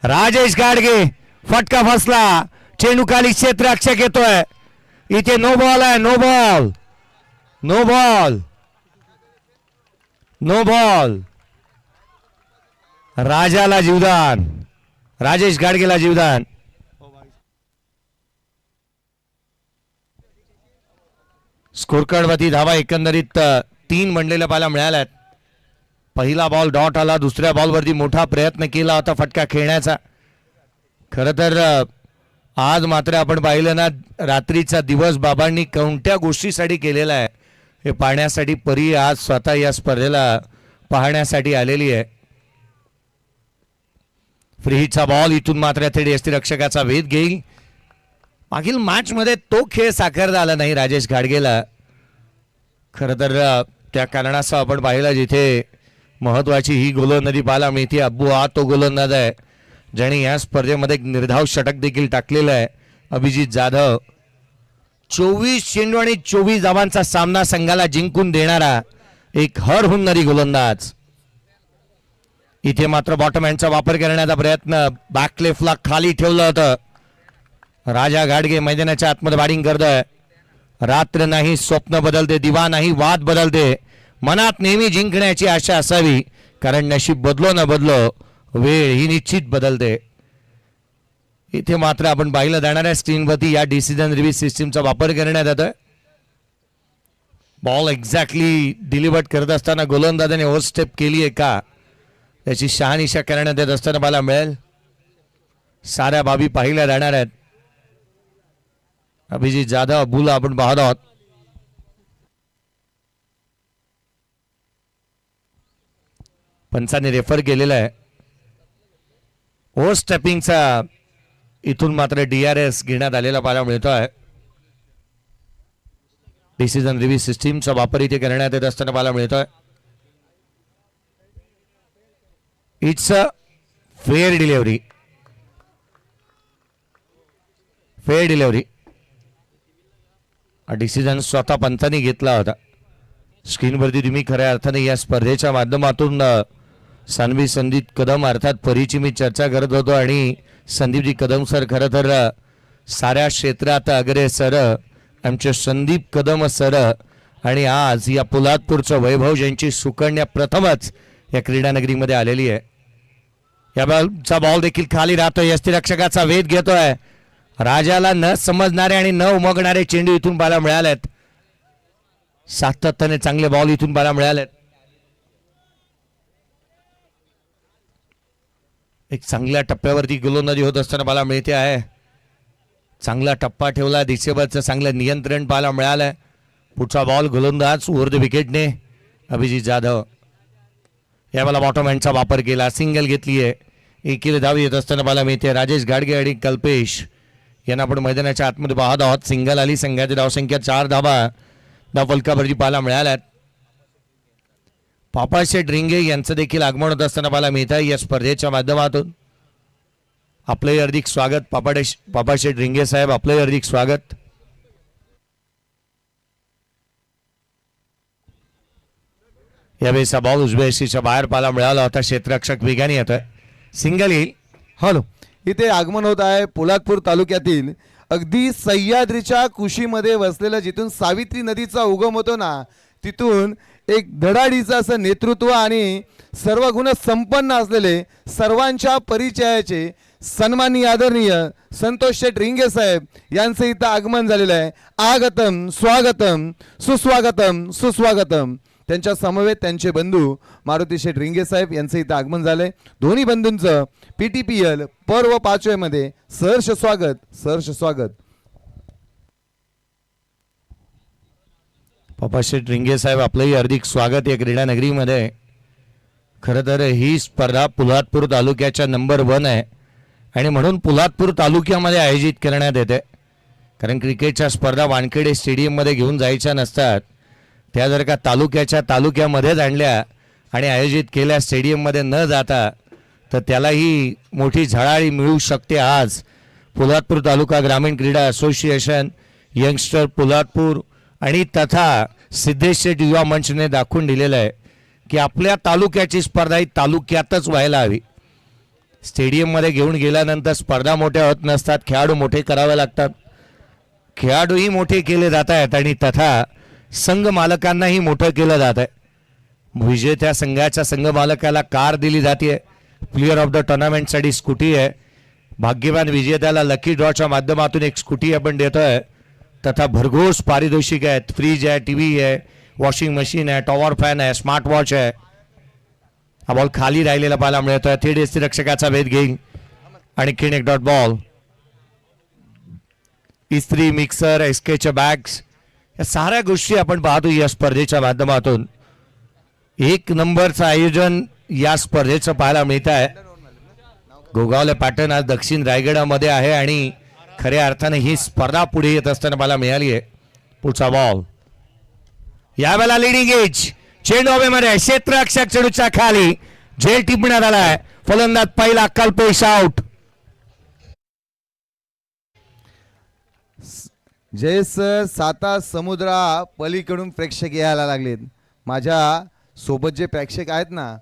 राजेश गाडगे, फटका फसला, चेंडू खाली क्षेत्ररक्षक येतोय. इथे नो बॉल आहे, no ball, no ball, no ball. राजाला जीवदान, राजेश गाडगेला जीवदान. स्कोर कार्डवरती धावा एकंदरीत 3 बनलेल्या पाहायला मिळाल्यात. पहिला बॉल डॉट आला, दुसऱ्या बॉलवरती मोठा प्रयत्न केला होता फटका खेळण्याचा. खरं तर आज मात्र आपण पाहिलं ना, रात्रीचा दिवस बाबांनी कोणत्या गोष्टीसाठी केलेला आहे हे पाहण्यासाठी परी आज स्वतः या स्पर्धेला पाहण्यासाठी आलेली आहे. फ्रीचा बॉल इथून मात्र थेट यष्टिरक्षकाचा वेध घेईल. मागील मॅच मध्ये तो खेळ साकारता आला नाही राजेश घाडगेला. खरं तर त्या कारणासह आपण पाहिलं जिथे महत्वाची ही गोलंदाजी पाहायला मिळते. अब्बू हा तो गोलंदाज आहे ज्याने या स्पर्धेमध्ये एक निर्धाव षटक देखील टाकलेलं आहे. अभिजित जाधव 24 चेंडू आणि 24 धावांचा सामना संघाला जिंकून देणारा एक हरहुन्नरी गोलंदाज. इथे मात्र बॉटम हँडचा वापर करण्याचा प्रयत्न, बॅकलेफला खाली ठेवलं होतं. राजा घाडगे मैदानाच्या आतमध्ये बॅटिंग करतोय. रात्र नाही स्वप्न बदलते, दिवा नाही वाद बदलते. मनात नेहमी जिंकण्याची आशा असावी, कारण नशीब बदलो न बदलो वेळ ही निश्चित बदलते. इथे मात्र आपण पाहिलं जाणाऱ्या स्क्रीनवरती या डिसिजन रिव्ह्यू सिस्टीमचा वापर करण्यात येतोय. बॉल एक्झॅक्टली डिलिव्हर करत असताना गोलंदाजाने ओव्हर स्टेप केली आहे का त्याची शहानिशा करण्यात येत असताना मला मिळेल. साऱ्या बाबी पाहिल्या जाणार आहेत. अभिजित जाधव अब्बूला आपण पाहत आहोत. पंचाने रेफर केलेला आहे. ओव्हर स्टेपिंगचा इथून मात्र DRS घेण्यात आलेला पाहायला मिळतोय. डिसिजन रिव्ह्यू सिस्टीमचा वापर इथे करण्यात येत असताना पाहायला मिळतोय. It's a fair delivery, fair delivery. हा डिसिजन स्वतः पंचाने घेतला होता. स्क्रीनवरती तुम्ही खऱ्या अर्थाने या स्पर्धेच्या माध्यमातून सानवी संदीप कदम अर्थात परीची मी चर्चा करत होतो, आणि संदीपजी कदम सर खरं तर साऱ्या क्षेत्रात अग्रेसर आमचे संदीप कदम सर, आणि आज या पोलादपूरचं वैभव ज्यांची सुकन्या प्रथमच या क्रीडानगरीमध्ये आलेली आहे. या बॉलचा बॉल देखील खाली राहतोय. यष्टिरक्षकाचा वेध घेतोय. राजाला न समजणारे आणि न उमगणारे चेंडू इथून पाहायला मिळालेत. सातत्याने चांगले बॉल इथून पाहायला मिळाले. एक चांगल्या टप्प्यावरती गोलंदाजी होत असताना पाहायला मिळते आहे. चांगला टप्पा ठेवला, दिशेवरचं चांगलं नियंत्रण पाहायला मिळालंय. पुढचा बॉल गोलंदाज ओव्हर द विकेटने अभिजित जाधव यावेळेला बॉटम हँडचा वापर केला, सिंगल घेतली आहे. एकीला धाव येत असताना पाहायला मिळते. राजेश गाडगे आणि कल्पेश यांना आपण मैदानाच्या आतमध्ये पाहत आहोत. सिंगल आली, संघाची धावसंख्या 4 धावा फलकावरती पाहायला मिळाल्यात. पापाशेठ रिंगे यांचं देखील आगमन होत असताना पाहायला मिळत आहे या स्पर्धेच्या माध्यमातून. आपलंही हार्दिक स्वागत पापाशेठ रिंगे साहेब, आपलंही हार्दिक स्वागत. यावेळेचा बॉल उजव्या यशीच्या बाहेर पाहायला मिळाला होता. क्षेत्ररक्षक वेगाने येत आहे, सिंगल येईल. हॅलो, इथे आगमन होत आहे पोलादपूर तालुक्यातील अगदी सह्याद्रीच्या कुशीमध्ये वसलेलं, जिथून सावित्री नदीचा उगम होतो ना, तिथून एक धडाडीचं असं नेतृत्व आणि सर्व गुण संपन्न असलेले सर्वांच्या परिचयाचे सन्माननीय आदरणीय संतोष शेठ रिंगे साहेब यांचं इथं आगमन झालेलं आहे. आगतम स्वागतम सुस्वागतम सुस्वागतम. त्यांच्या समवेत त्यांचे बंधू मारुती शेठ रिंगे साहेब यांचं इथं आगमन झालंय. दोन्ही बंधूंचं PTPL पर्व 5 मध्ये सहर्ष स्वागत, सहर्ष स्वागत. पापाशेठ रिंगे साहेब, आपलंही हार्दिक स्वागत या क्रीडा नगरीमध्ये. खरं तर ही स्पर्धा पोलादपूर तालुक्याच्या नंबर 1 आहे आणि म्हणून पोलादपूर तालुक्यामध्ये आयोजित करण्यात येते. कारण क्रिकेटच्या स्पर्धा वानखेडे स्टेडियममध्ये घेऊन जायच्या नसतात. त्या जर का तालुक्यामध्येच आणल्या आणि आयोजित केल्या स्टेडियममध्ये न जाता, तर त्यालाही मोठी झळाळी मिळू शकते. आज पोलादपूर तालुका ग्रामीण क्रीडा असोसिएशन, यंगस्टर पोलादपूर आणि तथा सिद्धेश शेठ युवा मंचने दाखवून दिलेलं आहे की आपल्या तालुक्याची स्पर्धा ही तालुक्यातच व्हायला हवी. स्टेडियममध्ये घेऊन गेल्यानंतर स्पर्धा मोठ्या होत नसतात, खेळाडू मोठे करावे लागतात. खेळाडूही मोठे केले जात आहेत आणि तथा संघ मालकांनाही मोठं केलं जात आहे. विजेत्या संघाच्या संघ मालकाला कार दिली जाते, प्लेअर ऑफ द टुर्नामेंटसाठी स्कूटी आहे. भाग्यवान विजेत्याला लकी ड्रॉच्या माध्यमातून एक स्कूटी आपण देतोय. तथा भरघोस पारितोषिक आहेत, फ्रीज आहे, TV आहे, वॉशिंग मशीन आहे, टॉवर फॅन आहे, स्मार्ट वॉच आहे. हा बॉल खाली राहिलेला पाहायला मिळतोय. थेट यष्टिरक्षकाचा भेद घेईल आणखीन एक डॉट बॉल. इस्त्री, मिक्सर, एसकेच्या बॅग्स, या साऱ्या गोष्टी आपण पाहतो या स्पर्धेच्या माध्यमातून. एक नंबरचं आयोजन या स्पर्धेचं पाहायला मिळत आहे. गोगावले पॅटर्न आज दक्षिण रायगडामध्ये आहे आणि खऱ्या अर्थाने ही स्पर्धा पुढे येत असताना मला मिळाली आहे. पुढचा बॉल यावेळेला लिडिंग एज, चेंडू हवेमध्ये, क्षेत्ररक्षक चेंडूच्या खाली, झेल टिपण्यात आलाय. फलंदाज पहिला, कल्पेश आउट. जय सर, साता समुद्रा पलीकडून प्रेक्षक यायला लागलेत. माझ्या सोबत जे प्रेक्षक आहेत ना,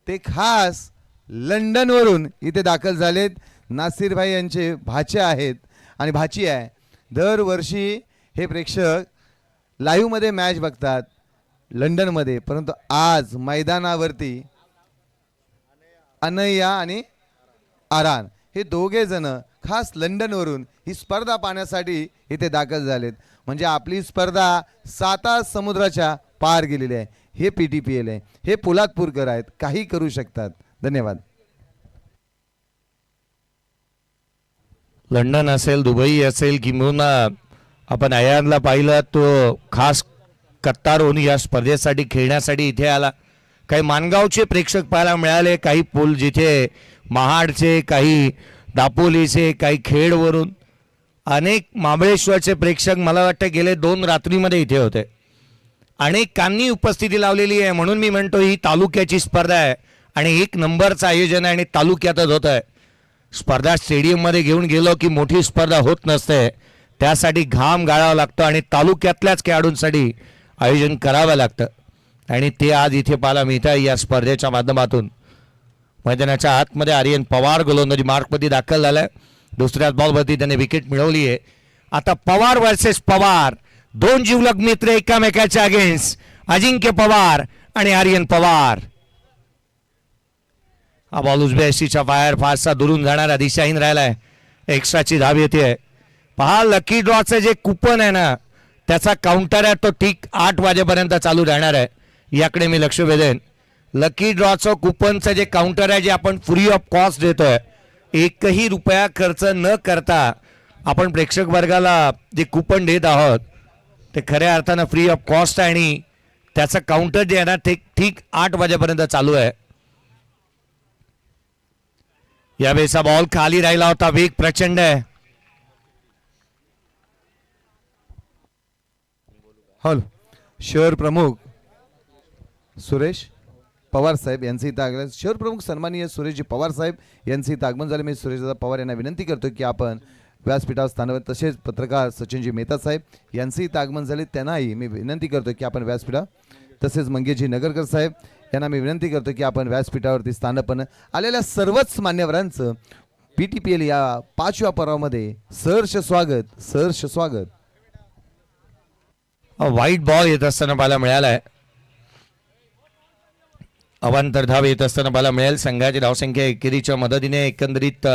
ते खास लंडनवरून इथे दाखल झालेत. नासिर भाई यांचे भाचे आहेत आणि भाची आहे. दरवर्षी हे प्रेक्षक लाईव्हमध्ये मॅच बघतात लंडनमध्ये, परंतु आज मैदानावरती अनया आणि आरान हे दोघे जण खास लंडनवरून ही स्पर्धा पाहण्यासाठी इथे दाखल झालेत. म्हणजे आपली स्पर्धा साता समुद्राच्या पार गेलेली आहे. हे PTPL आहे, हे पोलादपूरकर आहेत, काही करू शकतात. धन्यवाद. लंडन असेल, दुबई असेल, किंवा आपण आयर्लंडला पाहिलं, तो खास कत्तारहून या स्पर्धेसाठी खेळण्यासाठी इथे आला. काही मानगावचे प्रेक्षक पाहायला मिळाले, काही पोल जिथे महाडचे, काही दापोलीचे, काही खेडवरून, अनेक महाबळेश्वरचे प्रेक्षक मला वाटतं गेले 2 रात्रीमध्ये इथे होते. अनेकांनी उपस्थिती लावलेली आहे. म्हणून मी म्हणतो ही तालुक्याची स्पर्धा आहे आणि एक नंबरचं आयोजन आहे आणि तालुक्यातच होत आहे. स्पर्धा स्टेडियममध्ये घेऊन गेलो की मोठी स्पर्धा होत नसते, त्यासाठी घाम गाळावा लागतो आणि तालुक्यातल्याच खेळाडूंसाठी आयोजन करावं लागतं आणि ते आज इथे पाहायला मिळतं या स्पर्धेच्या माध्यमातून. मैदानाच्या आतमध्ये आर्यन पवार गोलंदाजी मार्कमध्ये दाखल झालाय. दुसऱ्याच बॉलवरती त्याने विकेट मिळवली आहे. आता पवार वर्सेस पवार, 2 जीवलग मित्र एकामेकाच्या अगेन्स्ट, अजिंक्य पवार आणि आर्यन पवार. हा बॉल उजव्या यष्टीच्या बाहेर फारसा दुरून जाणारा, दिशाहीन राहिलाय. एक्स्ट्राची धाव येते. पहा, लकी ड्रॉचं जे कुपन आहे ना, त्याचा काउंटर आहे तो ठीक 8 वाजेपर्यंत चालू राहणार आहे, याकडे मी लक्ष वेधेन. लकी ड्रॉचं कुपनचं जे काउंटर आहे जे आपण फ्री ऑफ कॉस्ट देतोय, एकही रुपया खर्च न करता आपण प्रेक्षक वर्गाला जे कुपन देत आहोत ते खऱ्या अर्थानं फ्री ऑफ कॉस्ट आहे आणि त्याचं काउंटर जे आहे ना ते ठीक 8 वाजेपर्यंत चालू आहे. यावेळेचा बॉल खाली राहिला होता, वेग प्रचंड आहे. हॉल शहर प्रमुख सुरेश पवार साहेब यांचे इथं आगमन. शहर प्रमुख सन्माननीय सुरेशजी पवार साहेब यांचे इथं आगमन झाले. मी सुरेशदादा पवार यांना विनंती करतो की आपण व्यासपीठावर स्थानावर. तसेच पत्रकार सचिनजी मेहता साहेब यांचे इथं आगमन झाले, त्यांनाही मी विनंती करतो की आपण व्यासपीठा. तसेच मंगेशजी नगरकर साहेब यांना मी विनंती करतो की आपण व्यासपीठावरती स्थानपण. आलेल्या सर्वच मान्यवरांचं PTPL या 5व्या पर्वामध्ये सहर्ष स्वागत, सहर्ष स्वागत. व्हाईट बॉल येत असताना पाहायला मिळालाय. अवांतर धाव येत असताना पाहायला मिळेल. संघाची धावसंख्या एकेरीच्या मदतीने एकंदरीत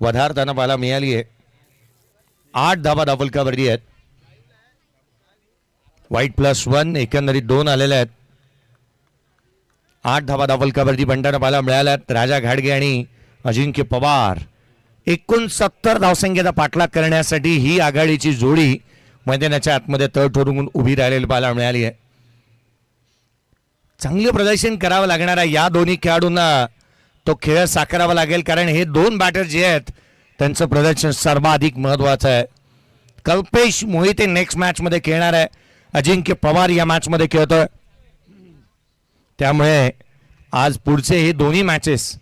वधारताना पाहायला मिळाली आहे. 8 धावा धावफलकावरती आहेत. व्हाईट +1 एकंदरीत 2 आलेल्या आहेत. 8 धावा धावफलकावरती बनताना पाहायला मिळाल्या. राजा घाडगे आणि अजिंक्य पवार 69 धावसंख्येचा पाठलाग करण्यासाठी ही आघाडीची जोडी मैदानाच्या आतमध्ये तळ ठोरून उभी राहिलेली पाहायला मिळाली आहे. चांगलं प्रदर्शन करावं लागणार आहे या दोन्ही खेळाडूंना. तो खेळ साकारावा लागेल कारण हे 2 बॅटर जे आहेत त्यांचं प्रदर्शन सर्वाधिक महत्त्वाचं आहे. कल्पेश मोहिते नेक्स्ट मॅचमध्ये खेळणार आहे. अजिंक्य पवार या मॅचमध्ये खेळतोय. त्यामुळे आज पुढचे हे दोन्ही मॅचेस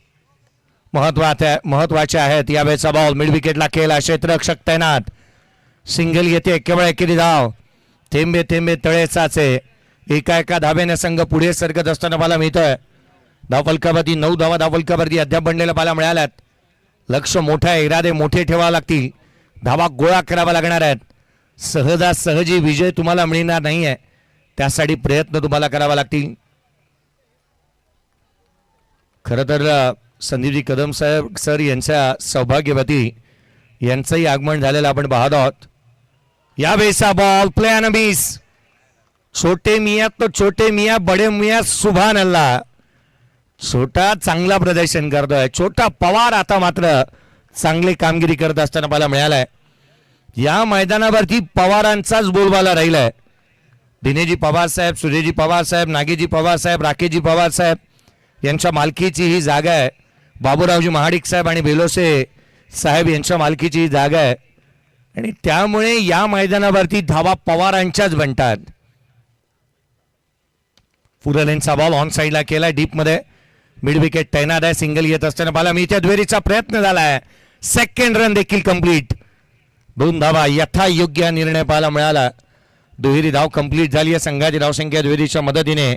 महत्त्वाचे आहेत. यावेळेचा बॉल मिड विकेटला खेळला. क्षेत्ररक्षक तैनात. सिंगल येते केवळ एकेरी धाव. थेंबे थेंबे तळे साचे. एका धाब्याने संघ पुढे सरकत असताना पाहायला मिळतोय. धावफलकावरती 9 धावा धावफलकावरती अद्याप बनलेल्या पाहायला मिळाल्यात. लक्ष मोठं आहे, इरादे मोठे ठेवावे लागतील. धावा गोळा करावा लागणार आहेत. सहजासहजी विजय तुम्हाला मिळणार नाही आहे, त्यासाठी प्रयत्न तुम्हाला करावा लागतील. खरं तर संदीपजी कदम साहेब सर यांच्या सौभाग्यवती यांचंही आगमन झालेलं आपण पाहत आहोत. यावेळेचा बॉल प्ले अँड मिस. छोटे मियाँ तो छोटे मियाँ, बडे मियाँ सुभान अल्लाह. छोटा चांगला प्रदर्शन करतोय. छोटा पवार आता मात्र चांगली कामगिरी करत असताना पाहायला मिळालाय. या मैदानावरती पवारांचाच बोलबाला राहिलाय. दिनेशजी पवार साहेब, सूर्यजी पवार साहेब, नागेजी पवार साहेब, राकेशजी पवार साहेब यांच्या मालकीची ही जागा आहे. बाबूरावजी महाडिक साहेब आणि बेलोसे साहेब यांच्या मालकीची ही जागा आहे आणि त्यामुळे या मैदानावरती धावा पवारांच्याच बनतात. पुरलेंचा बॉल ऑन साईडला केला डीप मध्ये. मिड विकेट तैनात आहे. सिंगल येत असताना पाहिला मी त्या दुहेरीचा प्रयत्न झालाय. सेकंड रन देखील कंप्लीट. 2 धावा यथायोग्य निर्णय पाहायला मिळाला. दुहेरी धाव कंप्लीट झाली आहे. संघाची धावसंख्या दुहेरीच्या मदतीने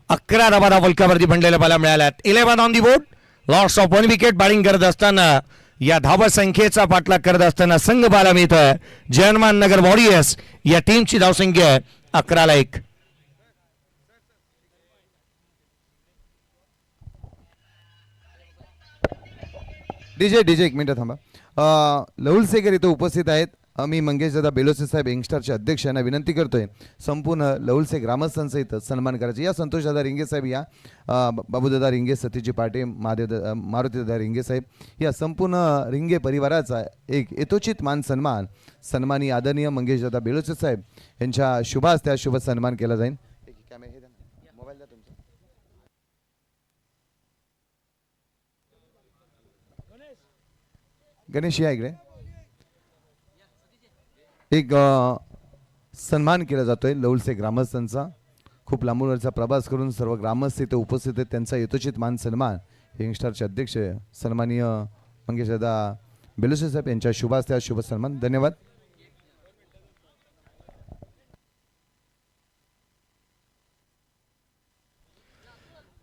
11 धावा धावफलकावरती बनलेल्या पाहायला मिळाल्यात. 11 on the board. Loss of 1 wicket. Batting करत असताना या धावसंख्येचा पाठलाग करत असताना संघ पाहायला मिळतोय. जयमान नगर वॉरियर्स या टीमची धावसंख्या आहे 11-1. डीजे एक मिनिट थांबा. लहुल सेकर इथं उपस्थित आहेत. मी मंगेशदादा बेलोसे साहेब यंगस्टारचे अध्यक्ष यांना विनंती करतोय संपूर्ण लहुलसे ग्रामस्थांचं इथं सन्मान करायचे. या संतोषदादा रिंगे साहेब, या बाबूदादा रिंगे, सतीजी पाटे, मारुतीदादा रिंगे साहेब या संपूर्ण रिंगे परिवाराचा एक यथोचित मान सन्मान सन्मानी आदरणीय मंगेशदादा बेलोसे साहेब यांच्या शुभ हस्ते शुभ सन्मान केला जाईल. मोबाईल द्या तुमचा. गणेश या इकडे. एक सन्मान केला जातोय लहुलसे ग्रामस्थांचा. खूप लांबूनवरचा प्रवास करून सर्व ग्रामस्थ इथे उपस्थित आहेत. त्यांचा यथोचित मान सन्मान यंगस्टारचे अध्यक्ष सन्माननीय मंगेशदादा बेलोसे साहेब यांच्या शुभ हस्ते शुभ सन्मान. धन्यवाद.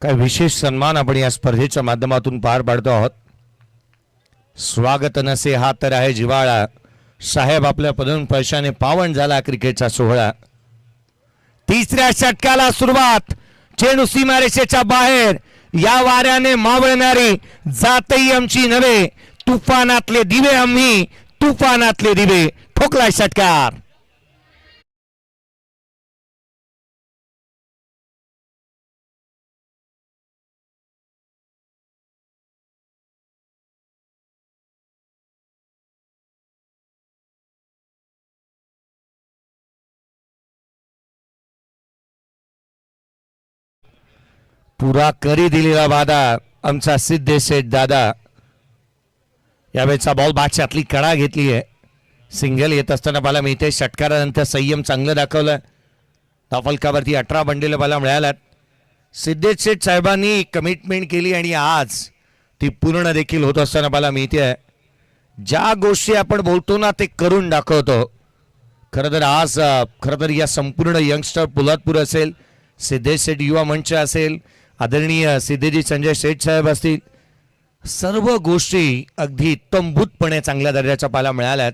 काय विशेष सन्मान आपण या स्पर्धेच्या माध्यमातून पार पाडतो आहोत. स्वागत नसे हा तर आहे जिवाळा. साहेब आपल्या पदन पैशाने पावन झाला क्रिकेटचा सोहळा. 3ऱ्या षटकाला सुरुवात. चेंडू सीमारेषेच्या बाहेर. या वाऱ्याने मावळणारी जातही आमची नव्हे. तुफानातले दिवे आम्ही, तुफानातले दिवे. ठोकला षटकार. पुरा करी दिलेला वादा आमचा सिद्धेश शेठ दादा. यावेळेचा बॉल बादशातली कडा घेतली आहे. सिंगल येत असताना मला मिळते. षटकारानंतर संयम चांगलं दाखवलं. धावफलकावरती 18 बंडीला मला मिळाल्यात. सिद्धेश शेठ साहेबांनी कमिटमेंट केली आणि आज ती पूर्ण देखील होत असताना मला मिळते. ज्या गोष्टी आपण बोलतो ना ते करून दाखवतो. खरं तर आज खरं तर या संपूर्ण यंगस्टर पोलादपूर असेल, सिद्धेश शेठ युवा मंच असेल, आदरणीय सिद्धेजी संजय शेठ साहेब असतील, सर्व गोष्टी अगदी इत्तमभूतपणे चांगल्या दर्जाच्या पाहायला मिळाल्यात.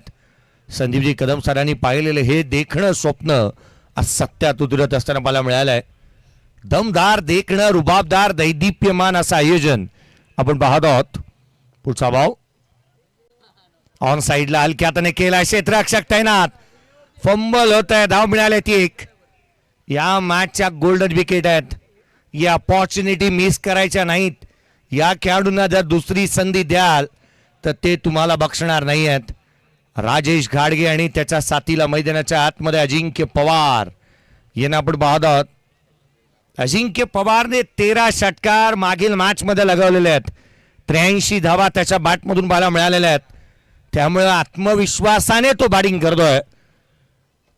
संदीपजी कदम सरांनी पाहिलेलं हे देखणं स्वप्न आज सत्यात उतरत असताना मला मिळालं आहे. दमदार देखणं, रुबाबदार, दैदिप्यमान असं आयोजन आपण पाहत आहोत. पुढचा भाव ऑन साईडला हलक्या हाताने केला. क्षेत्ररक्षक तैनात. फंबल होत आहे. धाव मिळाले ती एक. या मॅचच्या गोल्डन विकेट आहेत. या अपॉर्च्युनिटी मिस करायच्या नाहीत. या खेळाडूंना जर दुसरी संधी द्याल तर ते तुम्हाला बक्षणार नाही आहेत. राजेश घाडगे आणि त्याच्या साथीला मैदानाच्या आतमध्ये अजिंक्य पवार यांना आपण पाहत आहोत. अजिंक्य पवारने 13 षटकार मागील मॅच मध्ये लगावलेले आहेत. 83 धावा त्याच्या बॅटमधून पाहायला मिळालेल्या आहेत. त्यामुळे आत्मविश्वासाने तो बॅटिंग करतोय.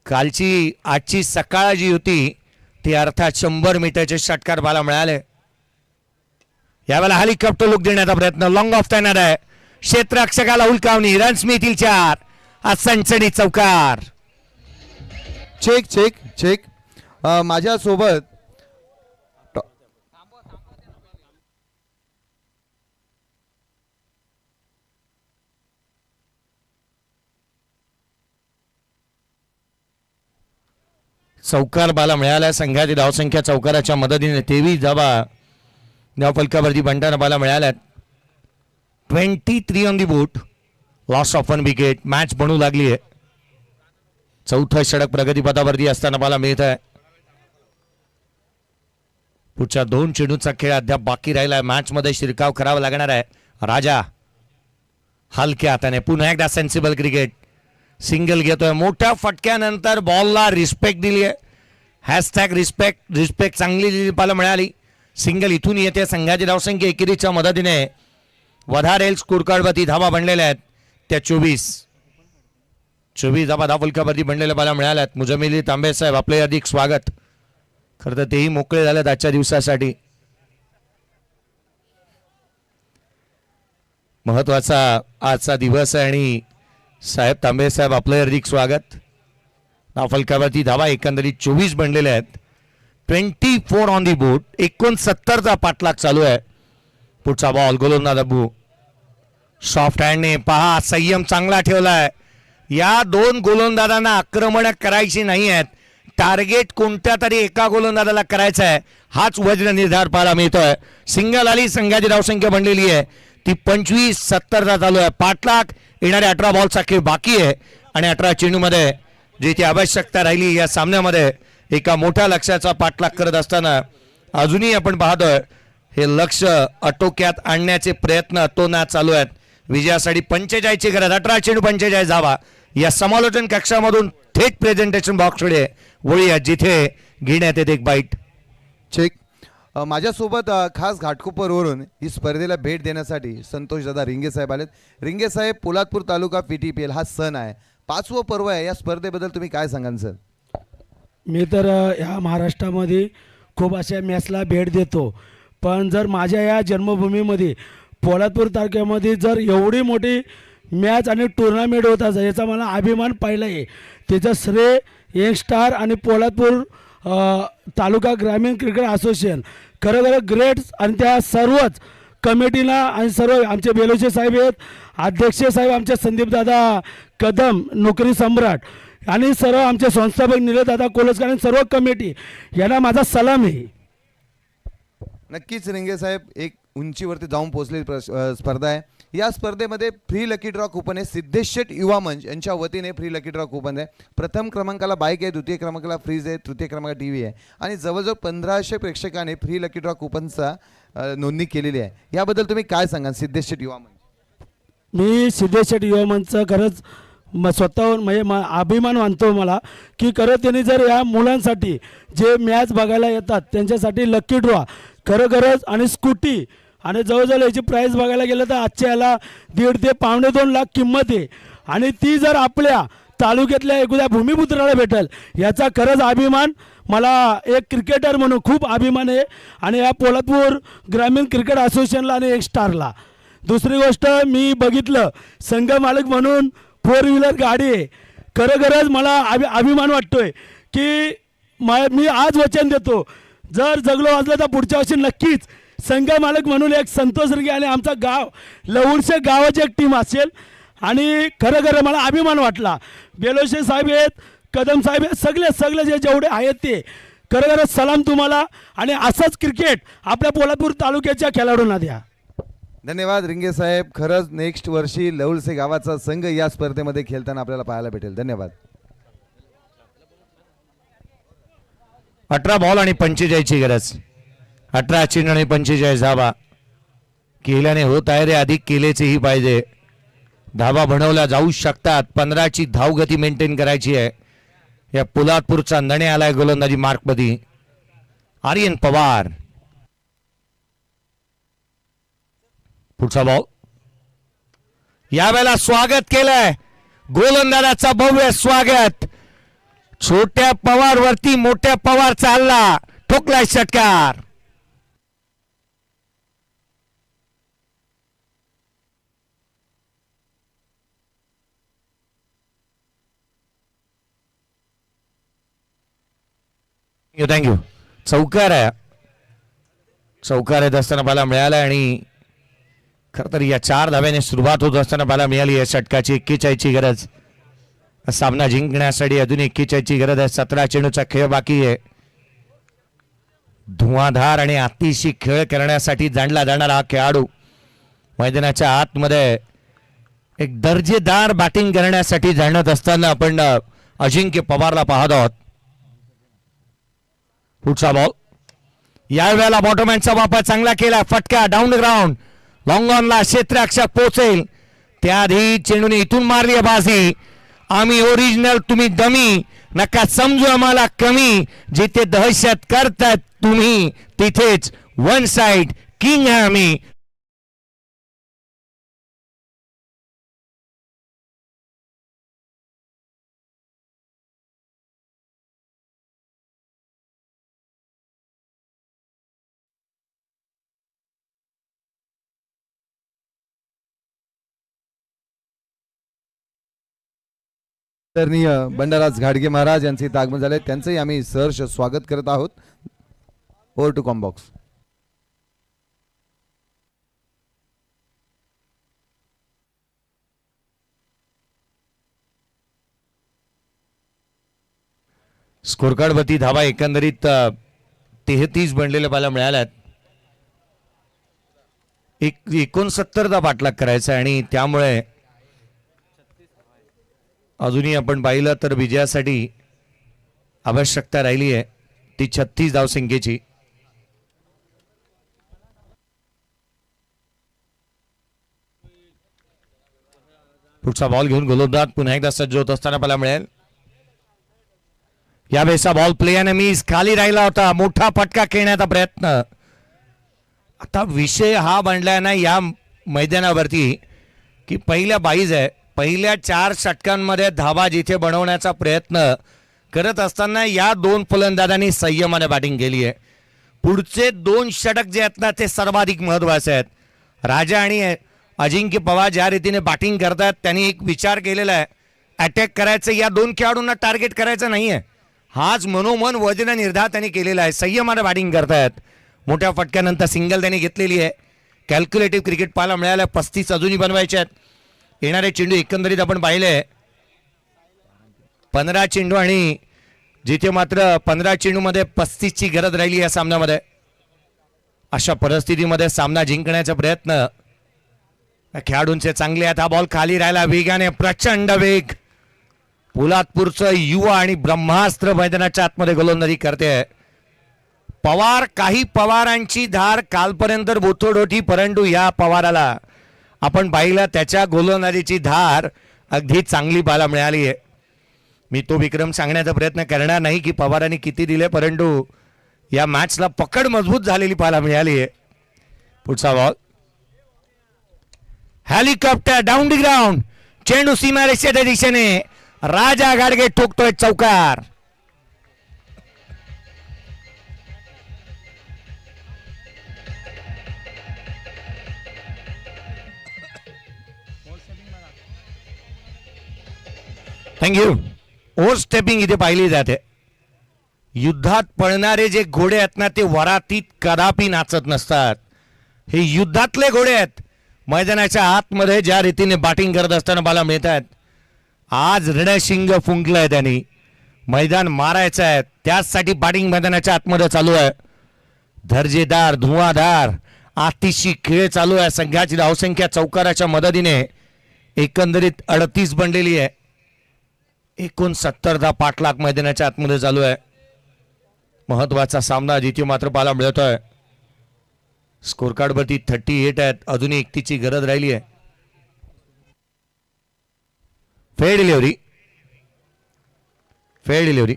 आजची सकाळ जी होती ती अर्थात 100 मीटरचे षटकार पाहायला मिळाले. यावेळेला हेलिकॉप्टर लुक देण्याचा प्रयत्न. लॉंग ऑफ तैनात आहे. क्षेत्ररक्षकाला उलकावणी. रन्स मिळतील 4. आज सनसनी चौकार. Check check check. माझ्यासोबत चौकार बाला मिळाला. संघाची धावसंख्या चौकाराच्या मदतीने 23 धावा धावफलकावरती बंटाना बाला मिळाल्यात. 23 on the boot. Loss of 1 wicket. Match बनू लागली आहे. चौथं षटक प्रगतीपथावरती असताना मला मिळत आहे. पुढच्या 2 चेंडूचा खेळ अद्याप बाकी राहिला. मॅच मध्ये शिरकाव करावा लागणार आहे. राजा हलक्या हाताने पुन्हा एकदा सेन्सिबल क्रिकेट. सिंगल घेतोय. मोठ्या फटक्यानंतर बॉलला रिस्पेक्ट दिली आहे. हॅशटॅग रिस्पेक्ट चांगली दिली पाहायला मिळाली. सिंगल इथून येते. संघाची धावसंख्या एकेरीच्या मदतीने वधारेल. स्कोर कार्डवरती धावा बनलेल्या आहेत त्या 24 धावा धावफलकावरती बनलेल्या पाहायला मिळाल्यात. मुजमिली तांबे साहेब आपले अधिक स्वागत. खरं तर तेही मोकळे झालेत आजच्या दिवसासाठी. महत्वाचा आजचा दिवस आहे आणि साहेब तांबे साहेब आपले हार्दिक स्वागत. धावफलकावरती धावा एकंदरीत 24 बनलेल्या आहेत. 24 ऑन दी बोट. 69चा पाठलाग चालू आहे. पुढचा बॉल गोलंदाज अब्बू. सॉफ्ट हँडने पहा संयम चांगला ठेवलाय. या 2 गोलंदाजांना आक्रमण करायची नाही आहेत. टार्गेट कोणत्या तरी एका गोलंदाजाला करायचं आहे. हाच वज्र निर्धार पाहायला मिळतोय. सिंगल आली. संघाची धावसंख्या बनलेली आहे ती 25-70चा चालू आहे. पाठलाग येणाऱ्या 18 बॉलचा खेळ बाकी आहे आणि 18 चेंडूमध्ये जिथे आवश्यकता राहिली या सामन्यामध्ये एका मोठ्या लक्ष्याचा पाठलाग करत असताना अजूनही आपण पाहतोय हे लक्ष आटोक्यात आणण्याचे प्रयत्न अतोनात चालू आहेत. विजयासाठी 45ची गरज. 18 चेंडू 45 धावा. या समालोचन कक्षामधून थेट प्रेझेंटेशन बॉक्सकडे वळूया जिथे घेण्यात येते एक बाईट. चेक. माझ्यासोबत खास घाटकोपरवरून ही स्पर्धेला भेट देण्यासाठी संतोषदादा रिंगे साहेब आलेत. रिंगे साहेब, पोलादपूर तालुका PTPL हा सण आहे, 5वं पर्व आहे. या स्पर्धेबद्दल तुम्ही काय सांगाल सर? मी तर ह्या महाराष्ट्रामध्ये खूप अशा मॅचला भेट देतो. पण जर माझ्या या जन्मभूमीमध्ये पोलादपूर तालुक्यामध्ये जर एवढी मोठी मॅच आणि टुर्नामेंट होत असेल याचा मला अभिमान पाहिला आहे. त्याचं श्रेय यंगस्टार आणि पोलादपूर तालुका ग्रामीण क्रिकेट असोसिएशन खरं ग्रेट. आणि त्या सर्वच कमिटीला आणि सर्व आमचे बेलोचे साहेब आहेत, अध्यक्ष साहेब आमचे संदीपदादा कदम नोकरी सम्राट आणि सर्व आमचे संस्थापक निलेशदादा कोलसकर आणि सर्व कमिटी यांना माझा सलाम आहे. नक्कीच रिंगे साहेब, एक उंचीवरती जाऊन पोहोचलेली स्पर्धा आहे. या स्पर्धेमध्ये फ्री लकी ड्रॉ कुपन आहे. सिद्धेश शेठ युवा मंच यांच्या वतीने फ्री लकी ड्रॉ कुपन आहे. प्रथम क्रमांकाला बाईक आहे, द्वितीय क्रमांकाला फ्रीज आहे, तृतीय क्रमांकाला TV आहे आणि जवळजवळ 1500 प्रेक्षकांनी फ्री लकी ड्रॉ कुपनचा नोंदणी केलेली आहे. याबद्दल तुम्ही काय सांगाल सिद्धेश शेठ युवा मंच? मी सिद्धेश शेठ युवा मंचचं खरंच स्वतःहून म्हणजे अभिमान मानतो मला की खरं त्यांनी जर या मुलांसाठी जे मॅच बघायला येतात त्यांच्यासाठी लकी ड्रॉ खरोखरच आणि स्कूटी आणि जवळजवळ याची प्राईस बघायला गेलं तर आजच्या याला 1.5 ते 2.5 लाख किंमत आहे आणि ती जर आपल्या तालुक्यातल्या एखाद्या भूमिपुत्राला भेटेल याचा खरंच अभिमान मला एक क्रिकेटर म्हणून खूप अभिमान आहे आणि या पोलादपूर ग्रामीण क्रिकेट असोसिएशनला आणि एक स्टारला. दुसरी गोष्ट मी बघितलं संघ मालक म्हणून 4 व्हीलर गाडी आहे. खरोखरच मला अभिमान वाटतोय की मी आज वचन देतो जर जगलो वाजलं तर पुढच्या वर्षी नक्कीच संघ मालक म्हणून एक संतोष रिगे आणि आमचा गाव लवणशे गावाची एक टीम असेल आणि खरं मला अभिमान वाटला. बेलोशे साहेब आहेत, कदम साहेब आहेत, सगळे जे जेवढे आहेत ते खरं सलाम तुम्हाला आणि असंच क्रिकेट आपल्या पोलादपूर तालुक्याच्या खेळाडूंना द्या. धन्यवाद रिंगे साहेब. खरंच नेक्स्ट वर्षी लवळसे गावाचा संघ या स्पर्धेमध्ये खेळताना आपल्याला पाहायला भेटेल. धन्यवाद. 18 बॉल आणि 45ची गरज. 18 चेंडू आणि 45 धावा. केल्याने होत आहे रे, अधिक केलेचेही पाहिजे. धावा बनवल्या जाऊ शकतात. 15ची धावगती मेंटेन करायची आहे. या पोलादपूरचा नणे आलाय गोलंदाजी मार्कमध्ये. आर्यन पवार पुढचा बॉल. यावेळेला स्वागत केलंय गोलंदाजाचा भव्य स्वागत. छोट्या पवार वरती मोठ्या पवार चालला, ठोकलाय षटकार. थँक्यू. चौकार आहे, चौकार येत असताना पाहायला मिळाला आणि खरं तर या 4 धाव्याने सुरुवात होत असताना पाहायला मिळाली या षटकाची. 41ची गरज. सामना जिंकण्यासाठी अजून 41ची गरज आहे. 17 चेंडूचा खेळ बाकी आहे. धुवाधार आणि अतिशय खेळ करण्यासाठी जाणला जाणारा हा खेळाडू मैदानाच्या आतमध्ये एक दर्जेदार बॅटिंग करण्यासाठी जाणत असताना आपण अजिंक्य पवारला पाहत आहोत. पुढचा बॉल. यावेळेला बॉटमॅनचा वापर चांगला केला. फटका डाऊन ग्राउंड. लॉंग ऑनला क्षेत्ररक्षक पोहोचेल त्याआधी चेंडूने इथून मारली आहे बाजी. आम्ही ओरिजिनल, तुम्ही डमी. नका समजू आम्हाला कमी. जिथे दहशत करतात तुम्ही तिथेच वन साइड किंग आहे आम्ही. आदरणीय बंडाराज घाडगे महाराज यांचे इथं आगमन झाले. त्यांचंही आम्ही सहर्ष स्वागत करत आहोत. Over to combox. स्कोरकार्ड वरती धावा एकंदरीत 33 बनलेल्या पाहायला मिळाल्यात. 69 पाठलाग करायचा आणि त्यामुळे अजूनही आपण पाहिलं तर विजयासाठी आवश्यकता राहिली आहे ती 36 धावसंख्येची. पुढचा बॉल घेऊन गोलंदाज पुन्हा एकदा सज्ज होत असताना पाहायला मिळेल. यावेळेचा बॉल प्ले आणि मिस खाली राहिला होता. मोठा फटका खेळण्याचा प्रयत्न. आता विषय हा बनलाय ना या मैदानावरती की पहिल्या 22 आहे. पहिल्या 4 षटकांमध्ये धावा जिथे बनवण्याचा प्रयत्न करत असताना या 2 फलंदाजांनी संयमाने बॅटिंग केली आहे. पुढचे 2 षटक जे आहेत ना ते सर्वाधिक महत्वाचे आहेत. राजा आणि अजिंक्य पवार ज्या रीतीने बॅटिंग करतात त्यांनी एक विचार केलेला आहे. अटॅक करायचं, या 2 खेळाडूंना टार्गेट करायचं नाहीये. हाच मनोमन वजन निर्धार त्यांनी केलेला आहे. संयमाने बॅटिंग करतायत. मोठ्या फटक्यानंतर सिंगल त्यांनी घेतलेली आहे. कॅल्क्युलेटिव्ह क्रिकेट पाहायला मिळालं. 35 अजूनही बनवायचे आहेत. येणारे चेंडू एकंदरीत आपण पाहिले 15 चेंडू आणि जिथे मात्र 15 चेंडूमध्ये 35ची गरज राहिली या सामन्यामध्ये. अशा परिस्थितीमध्ये सामना जिंकण्याचा प्रयत्न खेळाडूंचे चांगले आहेत. हा बॉल खाली राहिला वेगाने, प्रचंड वेग. पोलादपूरचं युवा आणि ब्रह्मास्त्र मैदानाच्या आतमध्ये गोलंदाजी करते पवार. काही पवारांची धार कालपर्यंत बोथोड होती, परंतु या पवाराला आपण पाहिलं त्याच्या गोलंदाजीची धार अगदी चांगली पाहायला मिळाली आहे. मी तो विक्रम सांगण्याचा प्रयत्न करणार नाही की पवारांनी किती दिले, परंतु या मॅचला पकड मजबूत झालेली पाहायला मिळाली आहे. पुढचा ball helicopter down the ground, चेंडू सीमारेषेच्या दिशेने, राजा गाडगे ठोकतोय चौकार. थँक्यू. ओव्हर स्टेपिंग इथे पाहिली जाते. युद्धात पळणारे जे घोडे आहेत ना ते वरातीत कदापि नाचत नसतात. हे युद्धातले घोडे आहेत. मैदानाच्या आतमध्ये ज्या रीतीने बॅटिंग करत असताना मला मिळत आहेत. आज रणशिंग फुंकलंय त्यांनी. मैदान मारायचं आहे त्याचसाठी बॅटिंग मैदानाच्या आतमध्ये चालू आहे. दर्जेदार धुवाधार आतिशी खेळ चालू आहे. संघाची धावसंख्या चौकाराच्या मदतीने एकंदरीत 38 बनलेली आहे. 69 पाठलाग मैदानाच्या आतमध्ये चालू आहे. महत्वाचा सामना जिथे मात्र पाहायला मिळतोय. स्कोर कार्ड वरती 38 आहेत. अजूनही 31ची गरज राहिली आहे. Fair delivery, fair delivery.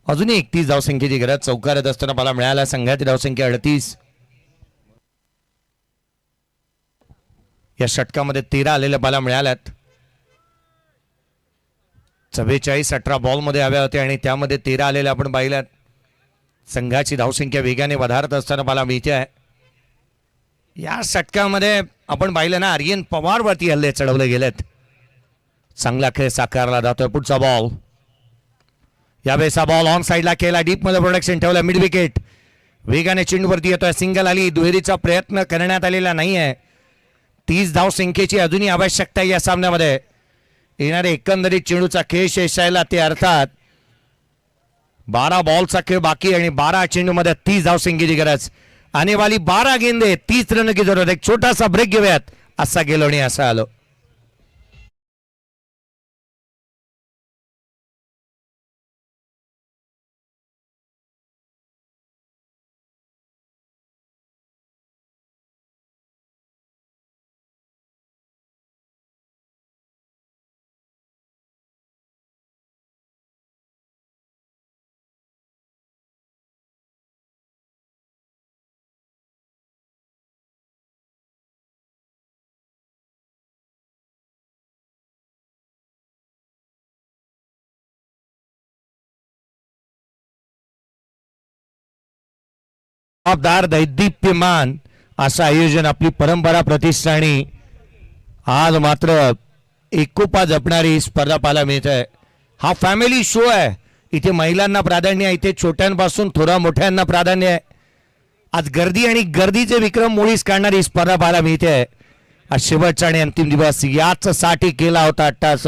अजूनही 31 धावसंख्येची गरज चौकारत असताना पाहायला मिळाला. संघाची धावसंख्या 38. या षटकामध्ये 13 आलेल्या पाहायला मिळाल्यात. 44 18 बॉलमध्ये हव्या होत्या आणि त्यामध्ये 13 आलेल्या आपण पाहिल्यात. संघाची धावसंख्या वेगाने वधारत असताना पाहायला मिळते आहे. या षटकामध्ये आपण पाहिलं ना आर्यन पवारवरती हल्ले चढवले गेलेत. चांगला खेळ साकारला जातोय. पुढचा बॉल, यावेळेस हा बॉल ऑन साईडला केला. डीप मध्ये प्रोडक्शन ठेवलं. मिड विकेट वेगाने चेंडूवरती येतोय. सिंगल आली. दुहेरीचा प्रयत्न करण्यात आलेला नाही आहे. 30 धावसंख्येची अजूनही आवश्यकता आहे या सामन्यामध्ये. येणारे एकंदरीत चेंडूचा खेळ शेषायला ते अर्थात 12 बॉलचा खेळ बाकी आणि 12 चेंडूमध्ये 30 धावसंख्येची गरज. आने वाली 12 गेंदे 30 रन की जरूरत. एक छोटासा ब्रेक घेऊयात. असा गेलो आणि असं आलो. जबाबदार दैदिप्यमान असं आयोजन आपली परंपरा प्रतिष्ठानी आज मात्र एकोपा जपणारी स्पर्धा पाहायला मिळत आहे. हा फॅमिली शो आहे. इथे महिलांना प्राधान्य आहे. इथे छोट्यांपासून थोडा मोठ्यांना प्राधान्य आहे. आज गर्दी आणि गर्दीचे विक्रम मुळीच काढणारी स्पर्धा पाहायला मिळते आहे. आज शेवटचा आणि अंतिम दिवस याच साठी केला होता अट्टास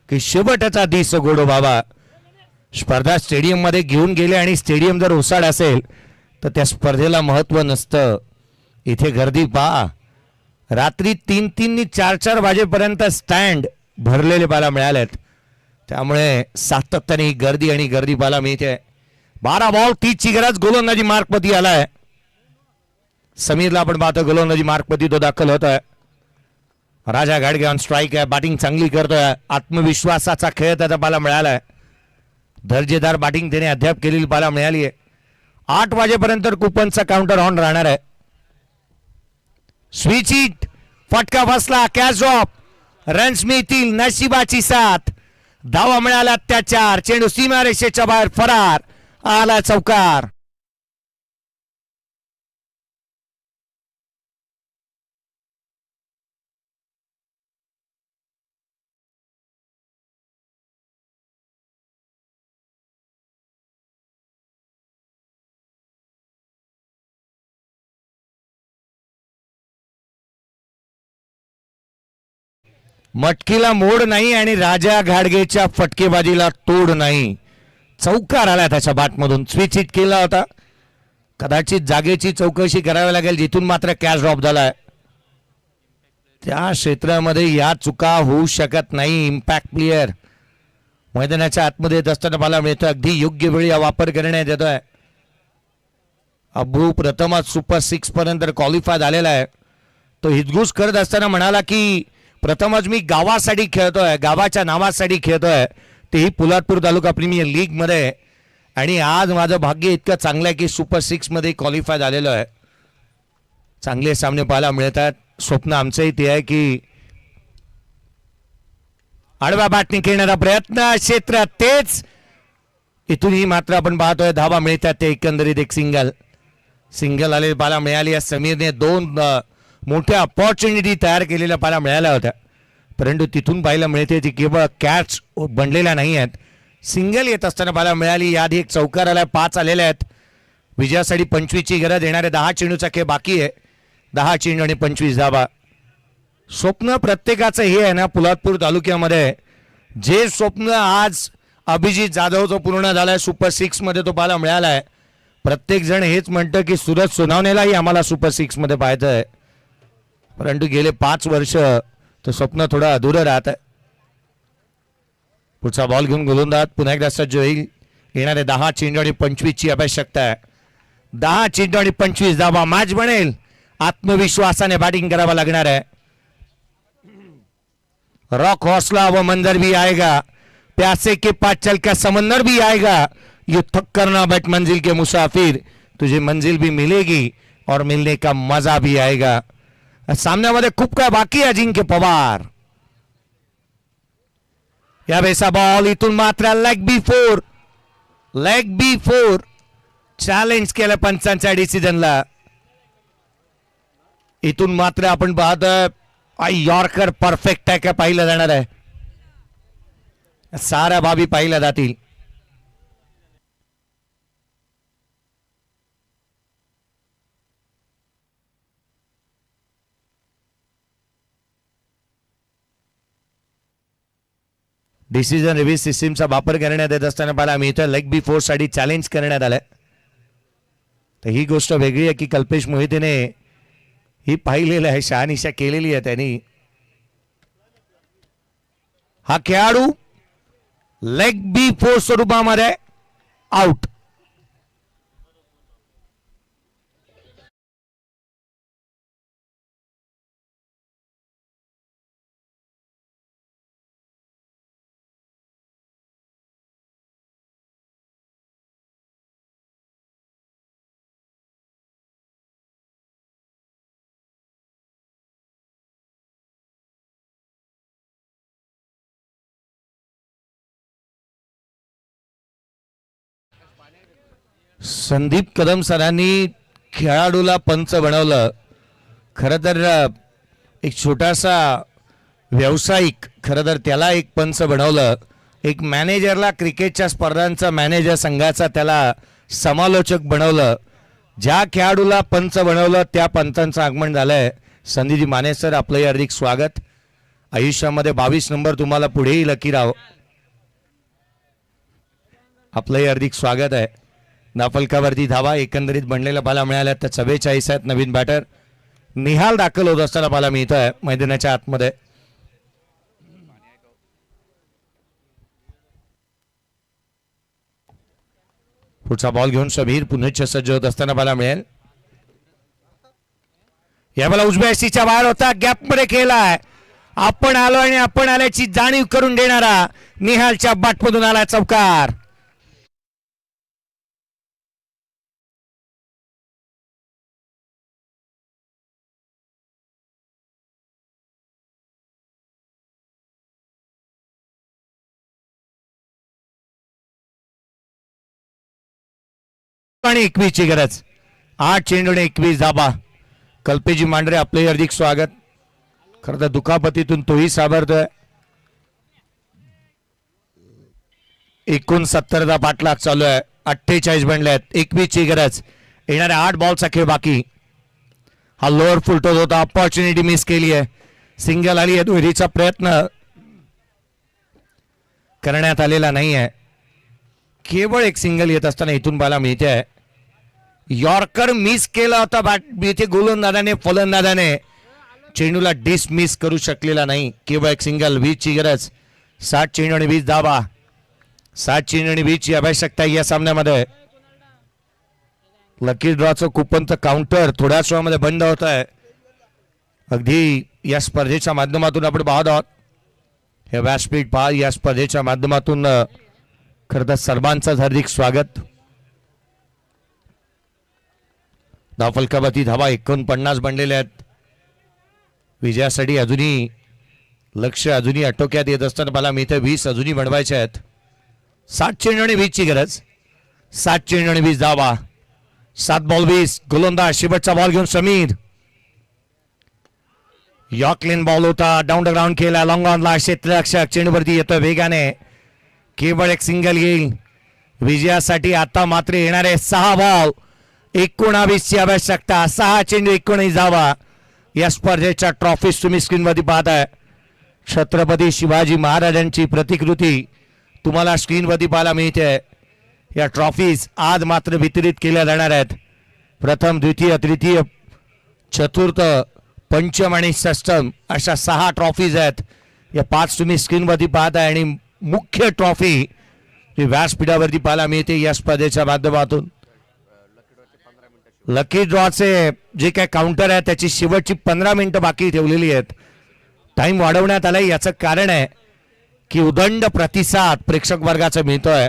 की शेवटचा दिस गोडो बाबा. स्पर्धा स्टेडियम मध्ये घेऊन गेले आणि स्टेडियम जर ओसाड असेल तर त्या स्पर्धेला महत्व नसतं. इथे गर्दी पहा. रात्री 3-3 4-4 वाजेपर्यंत स्टँड भरलेले पाहायला मिळालेत. त्यामुळे सातत्याने गर्दी आणि गर्दी पाहायला मिळते. 12 बॉल 30ची गरज. गोलंदाजी मार्कपती आलाय. समीरला आपण पाहतो गोलंदाजी मार्कपती तो दाखल होत आहे. राजा गाडगे ऑन स्ट्राईक आहे. बॅटिंग चांगली करतोय. आत्मविश्वासाचा खेळ त्याचा पाहायला मिळालाय. दर्जेदार बॅटिंग त्याने अद्याप केलेली पाहायला मिळाली आहे. 8 वाजेपर्यंत कुपनचा काउंटर ऑन राहणार आहे. स्विच हिट, फटका बसला, कॅच ड्रॉप, रन्स मिळतील, नशिबाची साथ, धावा मिळाला अत्याचार, चेंडू सीमारेषेच्या बाहेर फरार, आला चौकार. मटकीला मोड नाही आणि राजा घाडगेच्या फटकेबाजीला तोड नाही. चौकार आला त्याच्या बॅटमधून. स्विच हिट केला होता. कदाचित जागेची चौकशी करावी लागेल जिथून मात्र कॅच ड्रॉप झालाय. त्या क्षेत्रामध्ये या चुका होऊ शकत नाही. इम्पॅक्ट प्लेयर मैदानाच्या आतमध्ये येत असताना मला मिळतं. अगदी योग्य वेळी हा वापर करण्यात येतोय. अब्बू प्रथमच सुपर 6 पर्यंत क्वालिफाय झालेला आहे. तो हितगुज करत असताना म्हणाला की प्रथमच मी गावासाठी खेळतोय, गावाच्या नावासाठी खेळतोय, तेही पोलादपूर तालुका प्रीमियर लीग मध्ये. आणि आज माझं भाग्य इतकं चांगलं आहे की सुपर 6 मध्ये क्वालिफाय झालेलो आहे. चांगले सामने पाहायला मिळतात. स्वप्न आमचंही ते आहे की आडवा बॅटने खेळण्याचा प्रयत्न, क्षेत्र तेच, इथूनही मात्र आपण पाहतोय धावा मिळतात. ते एकंदरीत एक सिंगल आले पाहायला मिळाली. या समीरने 2 मोठ्या अपॉर्च्युनिटी तयार केलेल्या पाहायला मिळाल्या होत्या, परंतु तिथून पाहायला मिळते ती केवळ कॅच बनलेल्या नाही आहेत, सिंगल येत असताना पाहायला मिळाली. याआधी एक चौकार आलाय, 5 आलेले आहेत. विजयासाठी 25ची गरज. येणारे 10 चेंडूचा खेळ बाकी आहे. 10 चेंडू आणि 25 धावा. स्वप्न प्रत्येकाचं हे आहे ना पोलादपूर तालुक्यामध्ये, जे स्वप्न आज अभिजित जाधवचं पूर्ण झालंय सुपर 6 मध्ये तो पाहायला मिळालाय. प्रत्येक जण हेच म्हणतं की सूरज सोनावणेलाही आम्हाला सुपर 6 मध्ये पाहायचं आहे, परंतु गेले 5 वर्ष तर स्वप्न थोडं अधुरं राहत आहे. पुढचा बॉल घेऊन गोलंदाज पुन्हा एकदा सज्ज होईल. येणारे 10 चेंडू आणि 25ची आवश्यकता आहे. 10 चेंडू आणि 25 धावा. मॅच बनेल. आत्मविश्वासाने बॅटिंग करावा लागणार आहे. रॉक हौसला व मंजर भी आएगा, प्यासे के पास चलकर समंदर भी आएगा, ये थक करना बट मंजिल के मुसाफिर, तुझे मंजिल भी मिलेगी और मिलने का मजा भी आएगा. सामन्यामध्ये खूप काय बाकी आहे. अजिंक्य पवार या बेसा बॉल इथून मात्र लेग बी फोर चॅलेंज केलं पंचांच्या डिसिजनला. इथून मात्र आपण पाहतोय यॉर्कर परफेक्ट आहे का पाहिलं जाणार आहे. साऱ्या बाबी पाहिल्या जातील. डिसिजन रिव्ह्यू सिस्टीमचा वापर करण्यात येत असताना पाहिला आम्ही इथं लेग बी फोर साठी चॅलेंज करण्यात आलंय. तर ही गोष्ट वेगळी आहे की कल्पेश मोहितेने ही पाहिलेलं आहे, शहानिशा केलेली आहे त्यांनी. हा खेळाडू लेग बी फोर स्वरूपामध्ये आउट. संदीप कदम सरांनी खेळाडूला पंच बनवलं. खरं तर एक छोटासा व्यावसायिक, खरं तर त्याला एक पंच बनवलं. एक मॅनेजरला क्रिकेटच्या स्पर्धांचा मॅनेजर संघाचा त्याला समालोचक बनवलं. ज्या खेळाडूला पंच बनवलं त्या पंचांचं आगमन झालंय. संदीपजी माने सर, आपलंही हार्दिक स्वागत. आयुष्यामध्ये 22 नंबर तुम्हाला पुढेही लकी राहो. आपलंही हार्दिक स्वागत आहे. नाफलकावरती धावा एकंदरीत बनलेल्या पाला मिळाल्या तर 44 आहेत. नवीन बॅटर निहाल दाखल होत असताना पाला मिळत आहे मैदानाच्या आतमध्ये. पुढचा बॉल घेऊन समीर पुन्हा सज्ज होत असताना पाला मिळेल. यावेळेला उजव्या सीच्या बाहेर होता, गॅप मध्ये खेळलाय. आपण आलो आणि आपण आल्याची जाणीव करून देणारा निहालच्या बाटमधून आला चौकार. आणि 21 ची गरज. 8 चेंडू आणि 21 धाबा. कल्पेजी मांढरे, आपले हार्दिक स्वागत. खरं तर दुखापतीतून तोही सावरतोय. 69 पाठलाग चालू आहे. 48 बनले आहेत. 21 ची गरज. येणाऱ्या 8 बॉलचा खेळ बाकी. हा लोअर फुलटोस होता, अपॉर्च्युनिटी मिस केली आहे. सिंगल आली आहे. दुहेरीचा प्रयत्न करण्यात आलेला नाही आहे. केवळ एक सिंगल येत असताना इथून बाला मिळते आहे. यॉर्कर मिस केला होता इथे गोलंदाजाने, फलंदाजाने चेंडूला डिसमिस करू शकलेला नाही. केवळ एक सिंगल. 20 ची गरज. 7 चेंडू आणि 20 धावा. 7 चेंडू आणि 20 ची आवश्यकता या सामन्यामध्ये. लकी ड्रॉचं कुपनचं काउंटर थोड्याच वेळामध्ये बंद होत आहे. अगदी या स्पर्धेच्या माध्यमातून आपण पाहत आहोत. हे व्यासपीठ पहा, या स्पर्धेच्या माध्यमातून खरं तर सर्वांचं हार्दिक स्वागत. धावफलकावरती धावा 49 बनलेले आहेत. विजयासाठी अजूनही लक्ष अजूनही आटोक्यात येत असताना मला मी इथे 20 अजूनही बनवायचे आहेत. 7 चेंडू आणि 20 ची गरज. 7 चेंडू आणि 20 धावा. 7 बॉल 20. गोलंदाज शेवटचा बॉल घेऊन समीर. यॉर्कलेन बॉल होता, डाऊन द ग्राउंड केला, लॉंग ऑनला क्षेत्ररक्षक चेंडूवरती येतोय वेगाने. केवळ एक सिंगल येईल विजयासाठी. आता मात्र येणारे 6 बॉल 19 ची आवश्यकता. 6 चेंडू 19 धावा. या स्पर्धेच्या ट्रॉफीज तुम्ही स्क्रीनवरती पाहताय. छत्रपती शिवाजी महाराजांची प्रतिकृती तुम्हाला स्क्रीनवरती पाहायला मिळते. या ट्रॉफीज आज मात्र वितरित केल्या जाणार आहेत. प्रथम, द्वितीय, तृतीय, चतुर्थ, पंचम आणि षष्टम अशा 6 ट्रॉफीज आहेत. या 5 तुम्ही स्क्रीनवरती पाहताय आणि मुख्य ट्रॉफी जी व्यासपीठावरती पाहायला मिळते या स्पर्धेच्या माध्यमातून. लकी ड्रॉचे जे काय काउंटर आहे त्याची शेवटची 15 मिनिटं बाकी ठेवलेली आहेत. टाइम वाढवण्यात आलाय. याचं कारण आहे की उदंड प्रतिसाद प्रेक्षक वर्गाचा मिळतोय.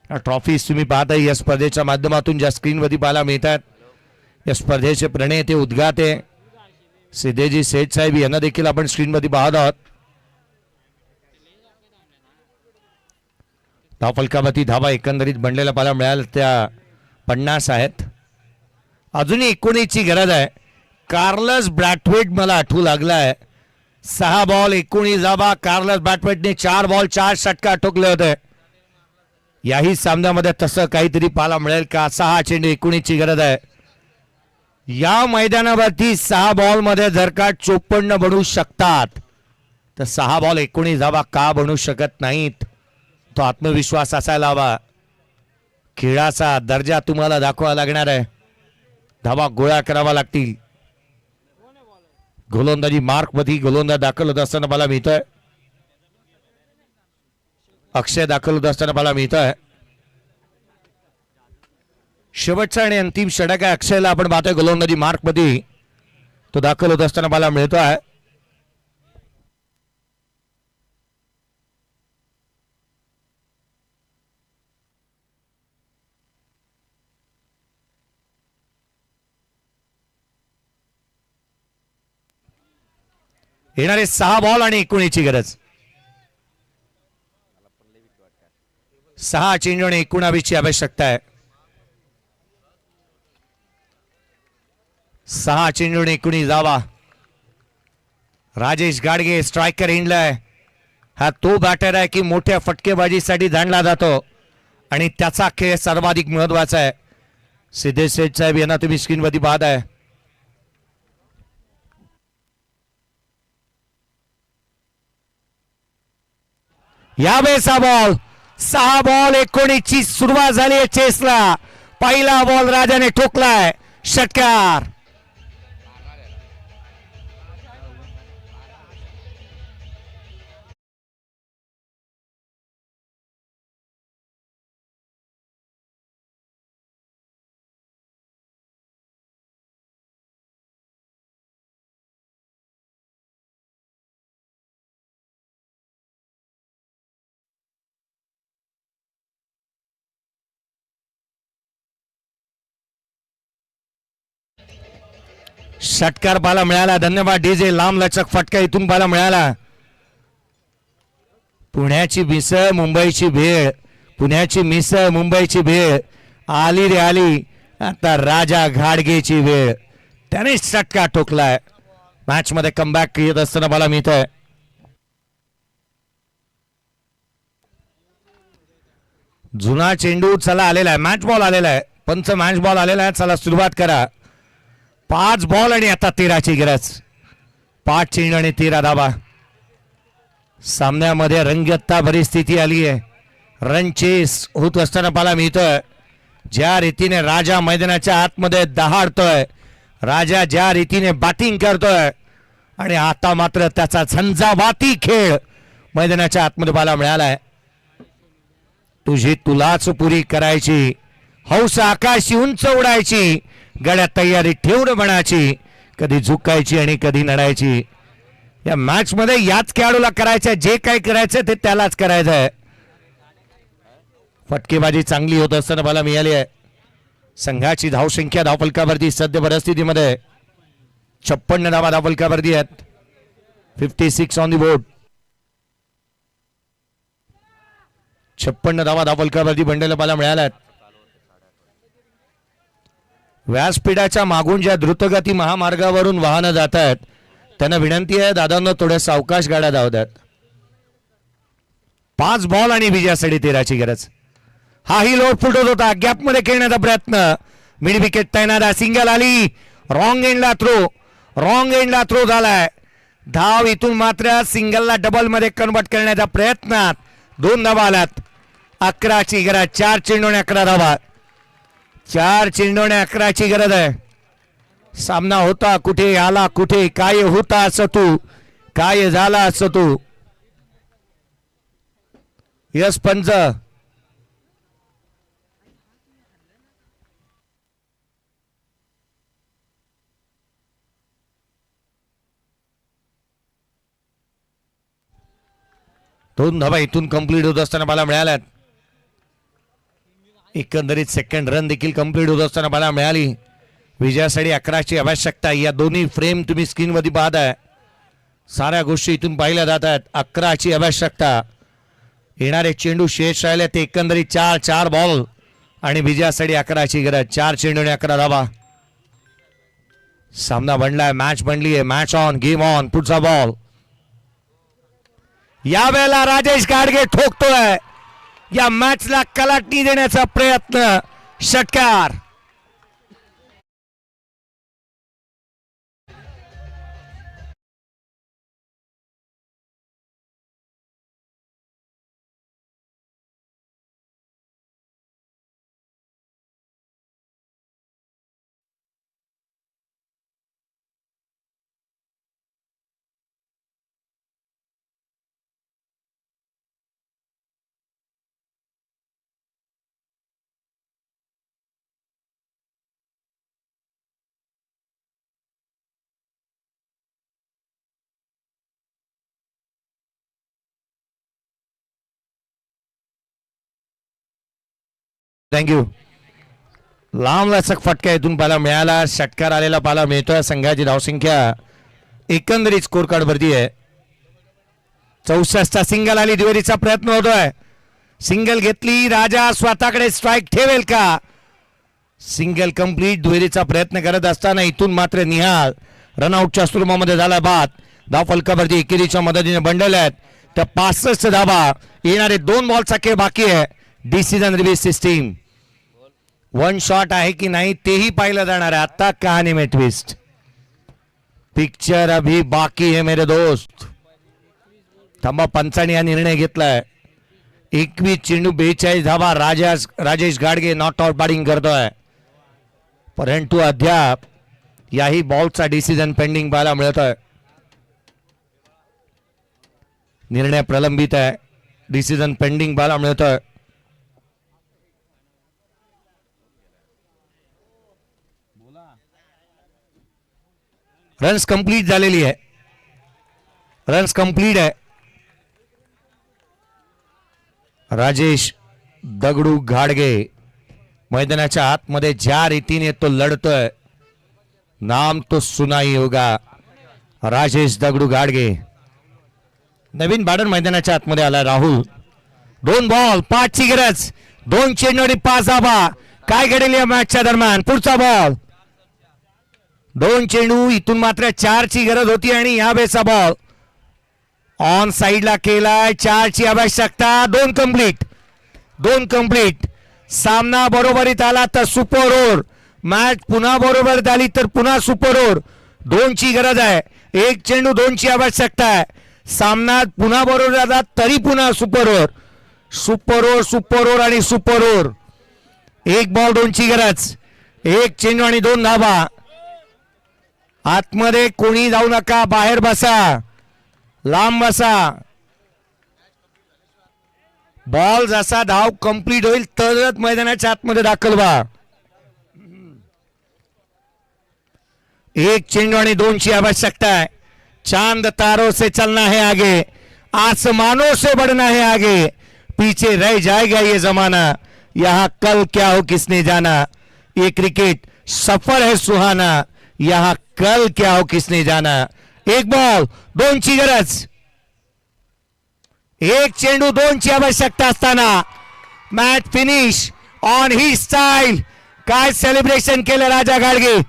ट्रॉफीज तुम्ही पाहताय या स्पर्धेच्या माध्यमातून ज्या स्क्रीनवरती पाहायला मिळतात. या स्पर्धेचे प्रणेते उद्घाते सिद्धेजी सेठ साहेब यांना देखील आपण स्क्रीनवरती पाहत आहोत. धावफलकावरती धावा एकंदरीत बनलेल्या पाहायला मिळाल्या त्या 50 आहेत. अजूनही 19 ची गरज आहे. कार्लस ब्रॅथवेट मला आठवू लागलाय. 6 बॉल 19 धावा. कार्लस ब्रॅथवेटने 4 बॉल 4 षटकार ठोकले होते. याही सामन्यामध्ये तसं काहीतरी पाहायला मिळेल का? 6 चेंडू 19 ची गरज आहे. या मैदानावरती 6 बॉल मध्ये जर का 54 बनवू शकतात तर 6 बॉल 19 धावा का बनवू शकत नाहीत? तो आत्मविश्वास असायला हवा. खेळाचा दर्जा तुम्हाला दाखवावा लागणार आहे. धावा गोळा करावा लागतील. गोलंदाजी मार्क मध्ये गोलंदाज दाखल होत असताना मला मिळतोय. अक्षय दाखल होत असताना मला मिळतोय. शेवटचा आणि अंतिम षटक आहे अक्षयला आपण पाहतोय गोलंदाजी मार्क मध्ये तो दाखल होत असताना मला मिळतोय. येणारे 6 बॉल आणि 19 ची गरज. 6 चेंडू आणि 19 ची आवश्यकता आहे. 6 चेंडू आणि 19 धावा. राजेश गाडगे स्ट्रायकर इंडलाय. हा तो बॅटर आहे की मोठ्या फटकेबाजीसाठी जाणला जातो आणि त्याचा खेळ सर्वाधिक महत्वाचा आहे. सिद्धेश सेठ साहेब यांना तुम्ही स्क्रीनवरती पाहताय. यावेळेचा बॉल 6 बॉल 19 ची सुरुवात झाली आहे चेसला. पहिला बॉल राजाने ठोकलाय. षटकार. षटकार पाहायला मिळाला. धन्यवाद डीजे. लांब लचक फटका इथून पाहायला मिळाला. पुण्याची मिसळ मुंबईची भेळ. पुण्याची मिसळ मुंबईची भेळ आली रे आली. आता राजा घाडगेची वेळ. त्याने षटकार ठोकलाय. मॅच मध्ये कमबॅक येत असताना मला मिळतंय. जुना चेंडू चला आलेला आहे. मॅच बॉल आलेला आहे. पंच मॅच बॉल आलेला आहे. चला सुरुवात करा. 5 बॉल आणि आता 13 ची गरज. 5 चेंडू आणि 13 धावा. सामन्यामध्ये रंगतता परिस्थिती आली आहे. रन चेस होत असताना पाहायला मिळतोय. ज्या रीतीने राजा मैदानाच्या आतमध्ये दहाडतोय. राजा ज्या रीतीने बॅटिंग करतोय आणि आता मात्र त्याचा झंझावाती खेळ मैदानाच्या आतमध्ये पाहायला मिळालाय. तुझी तुलाच पुरी करायची. हौस आकाशी उंच उडायची. गड्या तयारी ठेवून म्हणायची. कधी झुकायची आणि कधी लढायची. या मॅच मध्ये याच खेळाडूला करायचं, जे काय करायचं ते त्यालाच करायचं आहे. फटकेबाजी चांगली होत असताना मला मिळाली आहे. संघाची धावसंख्या धावफलकावरती सध्या परिस्थितीमध्ये 56 धावा धावफलकावरती आहेत. 56 ऑन दी बोर्ड. 56 धावा धावफलकावरती बंडेला मला मिळाल्यात. व्यासपीठाच्या मागून ज्या द्रुतगती महामार्गावरून वाहनं जात आहेत त्यांना विनंती आहे, दादांना थोड्या सावकाश गाड्या धावतात. 5 बॉल आणि विजयासाठी 13ची गरज. हाही लोट फुटत होता. गॅप मध्ये खेळण्याचा प्रयत्न. मिड विकेट तैनात. सिंगल आली. रॉंग एंडला थ्रो झालाय. धाव इथून मात्र सिंगलला डबल मध्ये कन्वर्ट करण्याचा प्रयत्नात 2 धावा आल्यात. 11ची गरज. 4 चेंडूने 11 धावा. 4 चेंडूने 11ची गरज आहे. सामना होता कुठे, आला कुठे, काय होता असं तू, काय झाला असं तू. यस पंच. दोन धावा इथून कंप्लीट होत असताना मला मिळाल्यात. एकंदरीत सेकंड रन देखील कंप्लीट होत असताना मला मिळाली. विजयासाठी 11ची आवश्यकता. या दोन्ही फ्रेम तुम्ही स्क्रीनवरती पाहताय. साऱ्या गोष्टी इथून पाहिल्या जात आहेत. 11ची आवश्यकता. येणारे चेंडू शेष राहिले ते एकंदरीत 4 बॉल आणि विजयासाठी 11ची गरज. 4 चेंडूने 11 धावा. सामना बनलाय, मॅच बनली आहे. Match on, game on. पुढचा बॉल. यावेळेला राजेश गाडगे ठोकतोय. या मॅचला कलाटणी देण्याचा प्रयत्न. षटकार. थँक्यू. लांब लचक फटका इथून पाहायला मिळाला. षटकार आलेला पाहायला मिळतोय. संघाची धावसंख्या एकंदरीत स्कोर कार्ड वरती आहे. 64. सिंगल आली. दुहेरीचा प्रयत्न होतोय. सिंगल घेतली. राजा स्वतःकडे स्ट्राईक ठेवेल का? Single complete. दुहेरीचा प्रयत्न करत असताना इथून मात्र निहाल रनआउटच्या स्वरूपामध्ये झाला बाद. धाव फलकावरती एकेरीच्या मदतीने बंडल आहेत. त्या 65 धावा. येणारे 2 बॉलचा खेळ बाकी आहे. Decision review system. 1 शॉट आहे की नाही तेही पाहिलं जाणार आहे. आता कहाणी में ट्विस्ट. पिक्चर अभी बाकी है मेरे दोस्त. थांबा, पंचाने हा निर्णय घेतलाय. 21 चेंडू 42 धावा. Rajesh Gadge not out batting करतोय. परंतु अद्याप याही बॉलचा डिसिजन पेंडिंग पाहायला मिळतोय. निर्णय प्रलंबित आहे. डिसिजन पेंडिंग पाहायला मिळतोय. रन्स कंप्लीट झालेली आहे. रन्स कंप्लीट आहे. राजेश दगडू गाडगे मैदानाच्या आतमध्ये ज्या रीतीने तो लढतोय, नाम तो सुनाई होगा. राजेश दगडू गाडगे. नवीन बॅटर मैदानाच्या आतमध्ये आला. राहुल. 2 बॉल 5ची गरज. 2 चेंडू 5 धावा. काय घडेल या मॅचच्या दरम्यान? पुढचा बॉल. 2 चेंडू इथून मात्र 4ची गरज होती आणि यावेळेचा बॉल ऑन साइडला केलाय. 4ची आवश्यकता. 2 कंप्लीट. 2 कंप्लीट. सामना बरोबरीत आला तर सुपर ओव्हर. मॅच पुन्हा बरोबर झाली तर पुन्हा सुपर ओव्हर. 2ची गरज आहे. 1 चेंडू 2ची आवश्यकता आहे. सामना पुन्हा बरोबर झाला तरी पुन्हा super over. Super over, super over आणि सुपर ओव्हर. 1 बॉल 2ची गरज. 1 चेंडू आणि 2 धावा. आतमध्ये कोणी जाऊ नका. बाहेर बसा. लांब बसा. बॉल जसा धाव कंप्लीट होईल तरच मैदानाच्या आतमध्ये दाखल व्हा. एक चेंडू आणि 2 की आवश्यकता है। चांद तारों से चलना है आगे, आसमानों से बढ़ना है आगे, पीछे रह जाएगा ये जमाना, यहाँ कल क्या हो किसने जाना। ये क्रिकेट सफर है सुहाना, यहाँ कल क्या हो किसने जाना। एक बॉल 2 ची गरज, एक चेंडू 2 ची आवश्यकता असताना match finish on he style. काय सेलिब्रेशन केलं राजा गाडगे।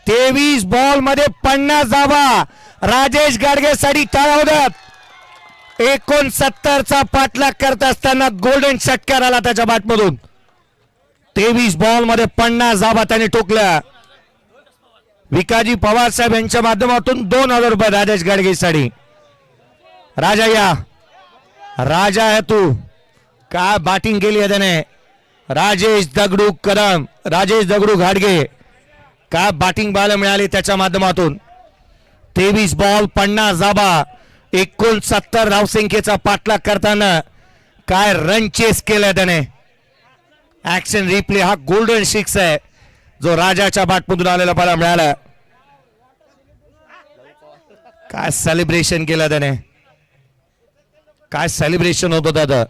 तेवीस बॉल मध्ये 50 धावा राजेश गाडगेसाठी टाळवतात। 69चा पाठलाग करत असताना गोल्डन षटकार आला त्याच्या बॅटमधून। 23 बॉल मध्ये 50 धावा त्याने ठोकल्या। विकाजी पवार साहेब यांच्या माध्यमातून 2000 रुपये राजेश गाडगेसाठी। राजा या, राजा है तू, काय बॅटिंग केली आहे त्याने। राजेश दगडू कदम, राजेश दगडू घाडगे, काय बॅटिंग पाहायला मिळाली त्याच्या माध्यमातून। 23 बॉल 50 धावा, 69 धावसंख्येचा पाठलाग करताना काय रन चेस केलाय त्याने। ऍक्शन रिप्ले हा गोल्डन सिक्स आहे जो राजाच्या बॅटमधून आलेला पाहायला मिळाला। काय सेलिब्रेशन केलं त्याने, काय सेलिब्रेशन होतं त्याचं।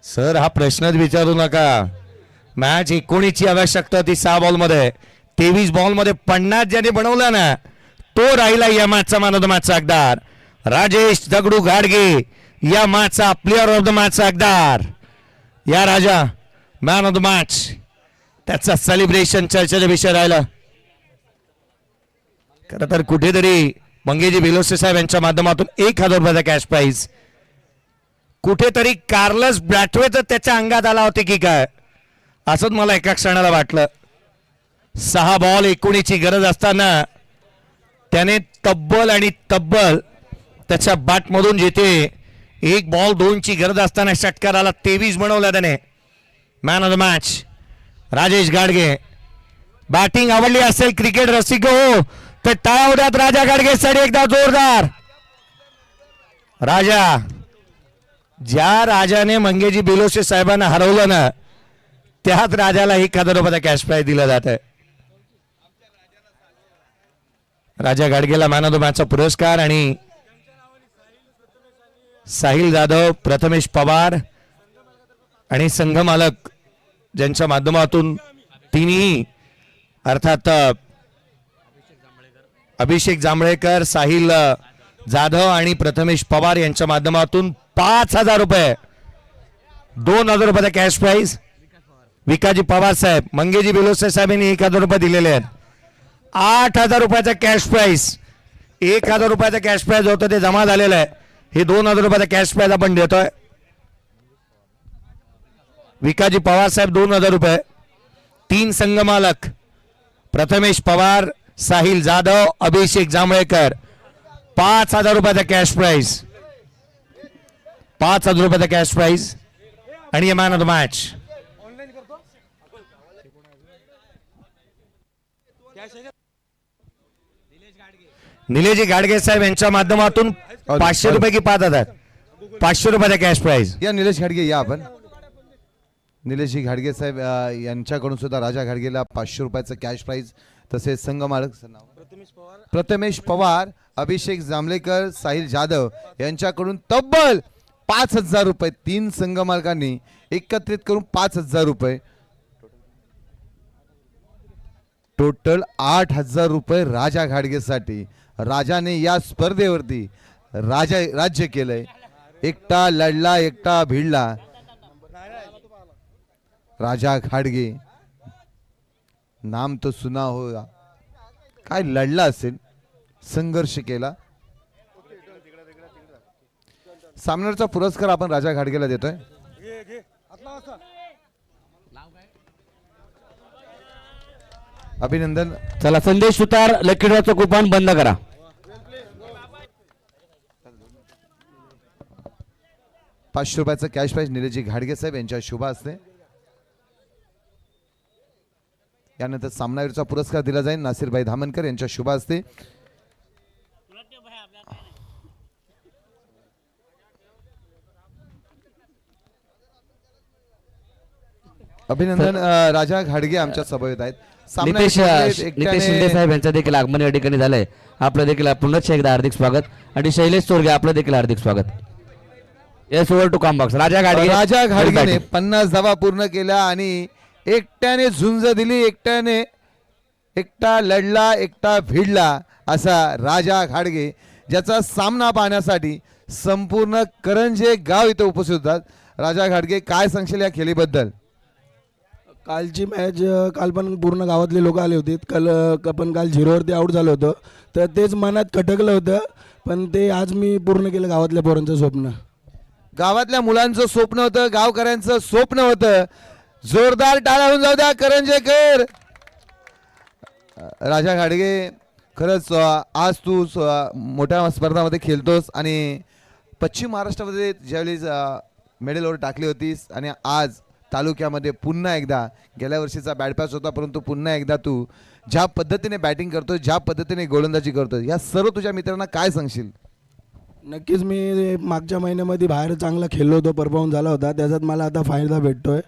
सर हा प्रश्नच विचारू नका। मॅच 19 ची आवश्यकता होती 6 बॉल मध्ये। 23 बॉल मध्ये 50 ज्याने बनवला ना तो राहिला या मॅचचा मॅन ऑफ द मॅचचा हकदार। राजेश दगडू घाडगे या मॅचचा प्लेअर ऑफ द मॅचचा हकदार। या राजा मॅन ऑफ द मॅच, त्याचा सेलिब्रेशन चर्चेचा विषय राहिला। खरं तर कुठेतरी मंगेजी बेलोसे साहेब यांच्या माध्यमातून 1000 रुपयाचा कॅश प्राइज कुठेतरी कार्लस ब्रॅटवे तर त्याच्या अंगात आला होते की काय असंच मला एका क्षणाला वाटलं। 6 बॉल 19 ची गरज असताना त्याने तब्बल त्याच्या बॅटमधून जिथे 1 बॉल 2 ची गरज असताना षटकाराला 23 बनवला त्याने। Man of the match Rajesh Gadge. Batting आवडली असेल क्रिकेट रसिक हो तर टाळ्या उद्यात राजा गाडगेसाठी एकदा जोरदार। राजा, ज्या राजाने मंगेजी बेलोसे साहेबांना हरवलं ना त्याच राजाला 1000 रुपयाचा कॅश प्राइज दिला जात आहे। राजा गाडगेला मॅन ऑफ द मॅचचा पुरस्कार आणि साहिल जाधव, प्रथमेश पवार आणि संघ मालक ज्यांच्या माध्यमातून तिन्ही अर्थात अभिषेक जांभळेकर, साहिल जाधव आणि प्रथमेश पवार यांच्या माध्यमातून 5000 रुपये, 2000 रुपयाचा कॅश प्राइज। विकाजी पवार साहेब, मंगेजी बेलोसे साहेबांनी 1000 रुपये दिलेले आहेत। 8000 रुपयाचा कॅश प्राइज, 1000 रुपयाचा कॅश प्राइज होतं ते जमा झालेलं आहे। हे 2000 रुपयाचा कॅश प्राइज आपण देतोय। विकाजी पवार साहेब 2000 रुपये, 3 संघ मालक प्रथमेश पवार, साहिल जाधव, अभिषेक जांभळेकर, 5000 रुपयाचा कॅश प्राइज, 5000 रुपयाचा कॅश प्राइज आणि मॅन ऑफ द मॅच। निलेजी गाडगे साहेब यांच्या माध्यमातून 500 रुपये की 5000, 500 रुपयाचा कॅश प्राइज। या निलेश घाडगे या आपण। निलेश घाडगे साहेब यांच्याकडून सुद्धा राजा घाडगेला 500 रुपयाचं कॅश प्राइज तसेच संघ मालक प्रथमेश पवार, अभिषेक जांभलेकर, साहिल जाधव यांच्याकडून तब्बल 5,000 रुपये 3 संघ मालकांनी एकत्रित करून 5,000 रुपये, टोटल 8,000 रुपये राजा घाडगेसाठी. राजाने या स्पर्धेवरती राज्य केलंय. एकटा लढला, एकटा भिडला. राजा घाडगे नाम तो सुना होगा. काय लढला असेल, संघर्ष केला. सामन्याचा पुरस्कार आपण राजा घाडगेला देतोय. अभिनंदन. चला संदेश सुतार लकी ड्रॉचं कुपन बंद करा. ₹500 कॅश प्राइज निलेशजी घाडगे साहेब यांच्या शुभ हस्ते. यानंतर सामनावीरचा पुरस्कार दिला जाईल नासिरभाई धामनकर यांच्या शुभ हस्ते. अभिनंदन. राजा घाडगे आमच्या सभेत आहेत. नितेश शिंदे साहेब यांचं देखील आगमन या ठिकाणी झालंय. आपलं देखील पुन्हा एकदा हार्दिक स्वागत. आणि शैलेश चोरगे आपलं देखील हार्दिक स्वागत. Yes, over to combox. Raja घाडगेने 50 धावा पूर्ण केल्या आणि एकट्याने झुंज दिली. एकटा लढला, एकटा भिडला असा राजा घाडगे, ज्याचा सामना पाहण्यासाठी संपूर्ण करंजे गाव इथे उपस्थित होतात. राजा घाडगे, काय सांगशील या खेळीबद्दल? कालची मॅच काल पण पूर्ण गावातले लोक आले होते. काल 0वरती आऊट झालं होतं, तर तेच मनात खटकलं होतं. पण ते आज मी पूर्ण केलं गावातल्या पोरांचं स्वप्न. गावातल्या मुलांचं स्वप्न होतं, गावकऱ्यांचं स्वप्न होतं. जोरदार टाळ्या होऊन जाऊ द्या करंजेकर. राजा घाडगे, खरंच आज तू मोठ्या स्पर्धामध्ये खेळतोस आणि पश्चिम महाराष्ट्रामध्ये ज्यावेळी मेडलवर टाकली होतीस आणि आज तालुक्यामध्ये पुन्हा एकदा, गेल्या वर्षीचा बॅड पॅच होता परंतु पुन्हा एकदा तू ज्या पद्धतीने बॅटिंग करतोय, ज्या पद्धतीने गोलंदाजी करतोय, या सर्व तुझ्या मित्रांना काय सांगशील? नक्कीच मी मागच्या महिन्यामध्ये बाहेर चांगला खेळलो होतो, परफॉर्म झाला होता. त्याच्यात मला आता फायदा भेटतोय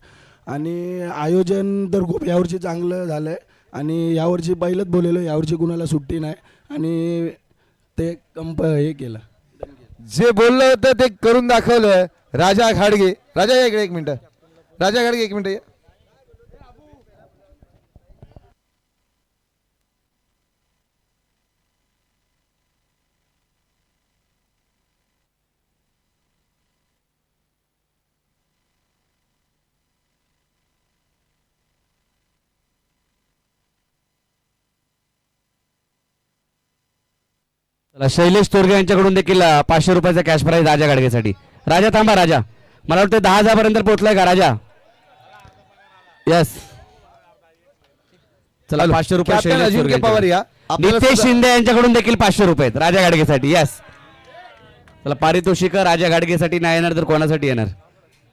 आणि आयोजन तर खूप यावर्षी चांगलं झालं आहे. आणि यावर्षी पहिलंच बोललेलो, यावर्षी कुणाला सुट्टी नाही आणि ते हे केलं. जे बोललं होतं ते करून दाखवलं राजा घाडगे. राजा या इकडे एक मिनिट. राजा घाडगे एक मिनिट. शैलेश तोरगे यांच्याकडून देखील 500 रुपयाचा कॅश प्राइज राजा गाडगेसाठी. राजा थांबा. राजा, मला वाटतं 10,000 पर्यंत पोहोचलाय का राजा? यस, चला 500 रुपये शैलेश तोरगे पवार या. नितेश शिंदे यांच्याकडून देखील 500 रुपये राजा गाडगेसाठी. यस, चला पारितोषिक राजा गाडगेसाठी नाही येणार तर कोणासाठी येणार?